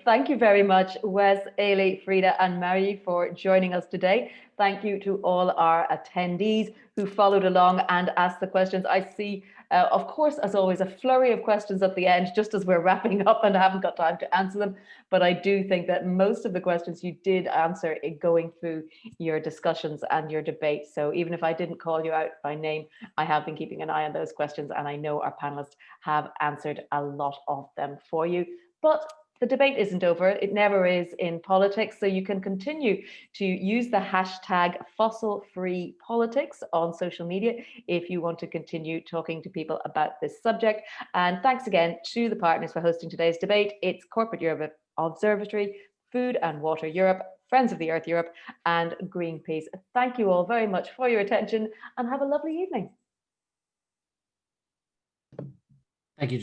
Speaker 1: Thank you very much, Wes, Eilidh, Frida, and Mary for joining us today. Thank you to all our attendees who followed along and asked the questions. I see, of course, as always, a flurry of questions at the end, just as we're wrapping up and I haven't got time to answer them. But I do think that most of the questions you did answer in going through your discussions and your debate. So even if I didn't call you out by name, I have been keeping an eye on those questions, and I know our panelists have answered a lot of them for you. But the debate isn't over. It never is in politics. So you can continue to use the hashtag fossil-free-politics on social media if you want to continue talking to people about this subject. And thanks again to the partners for hosting today's debate. It's Corporate Europe Observatory, Food and Water Europe, Friends of the Earth Europe, and Greenpeace. Thank you all very much for your attention and have a lovely evening.
Speaker 4: Thank you.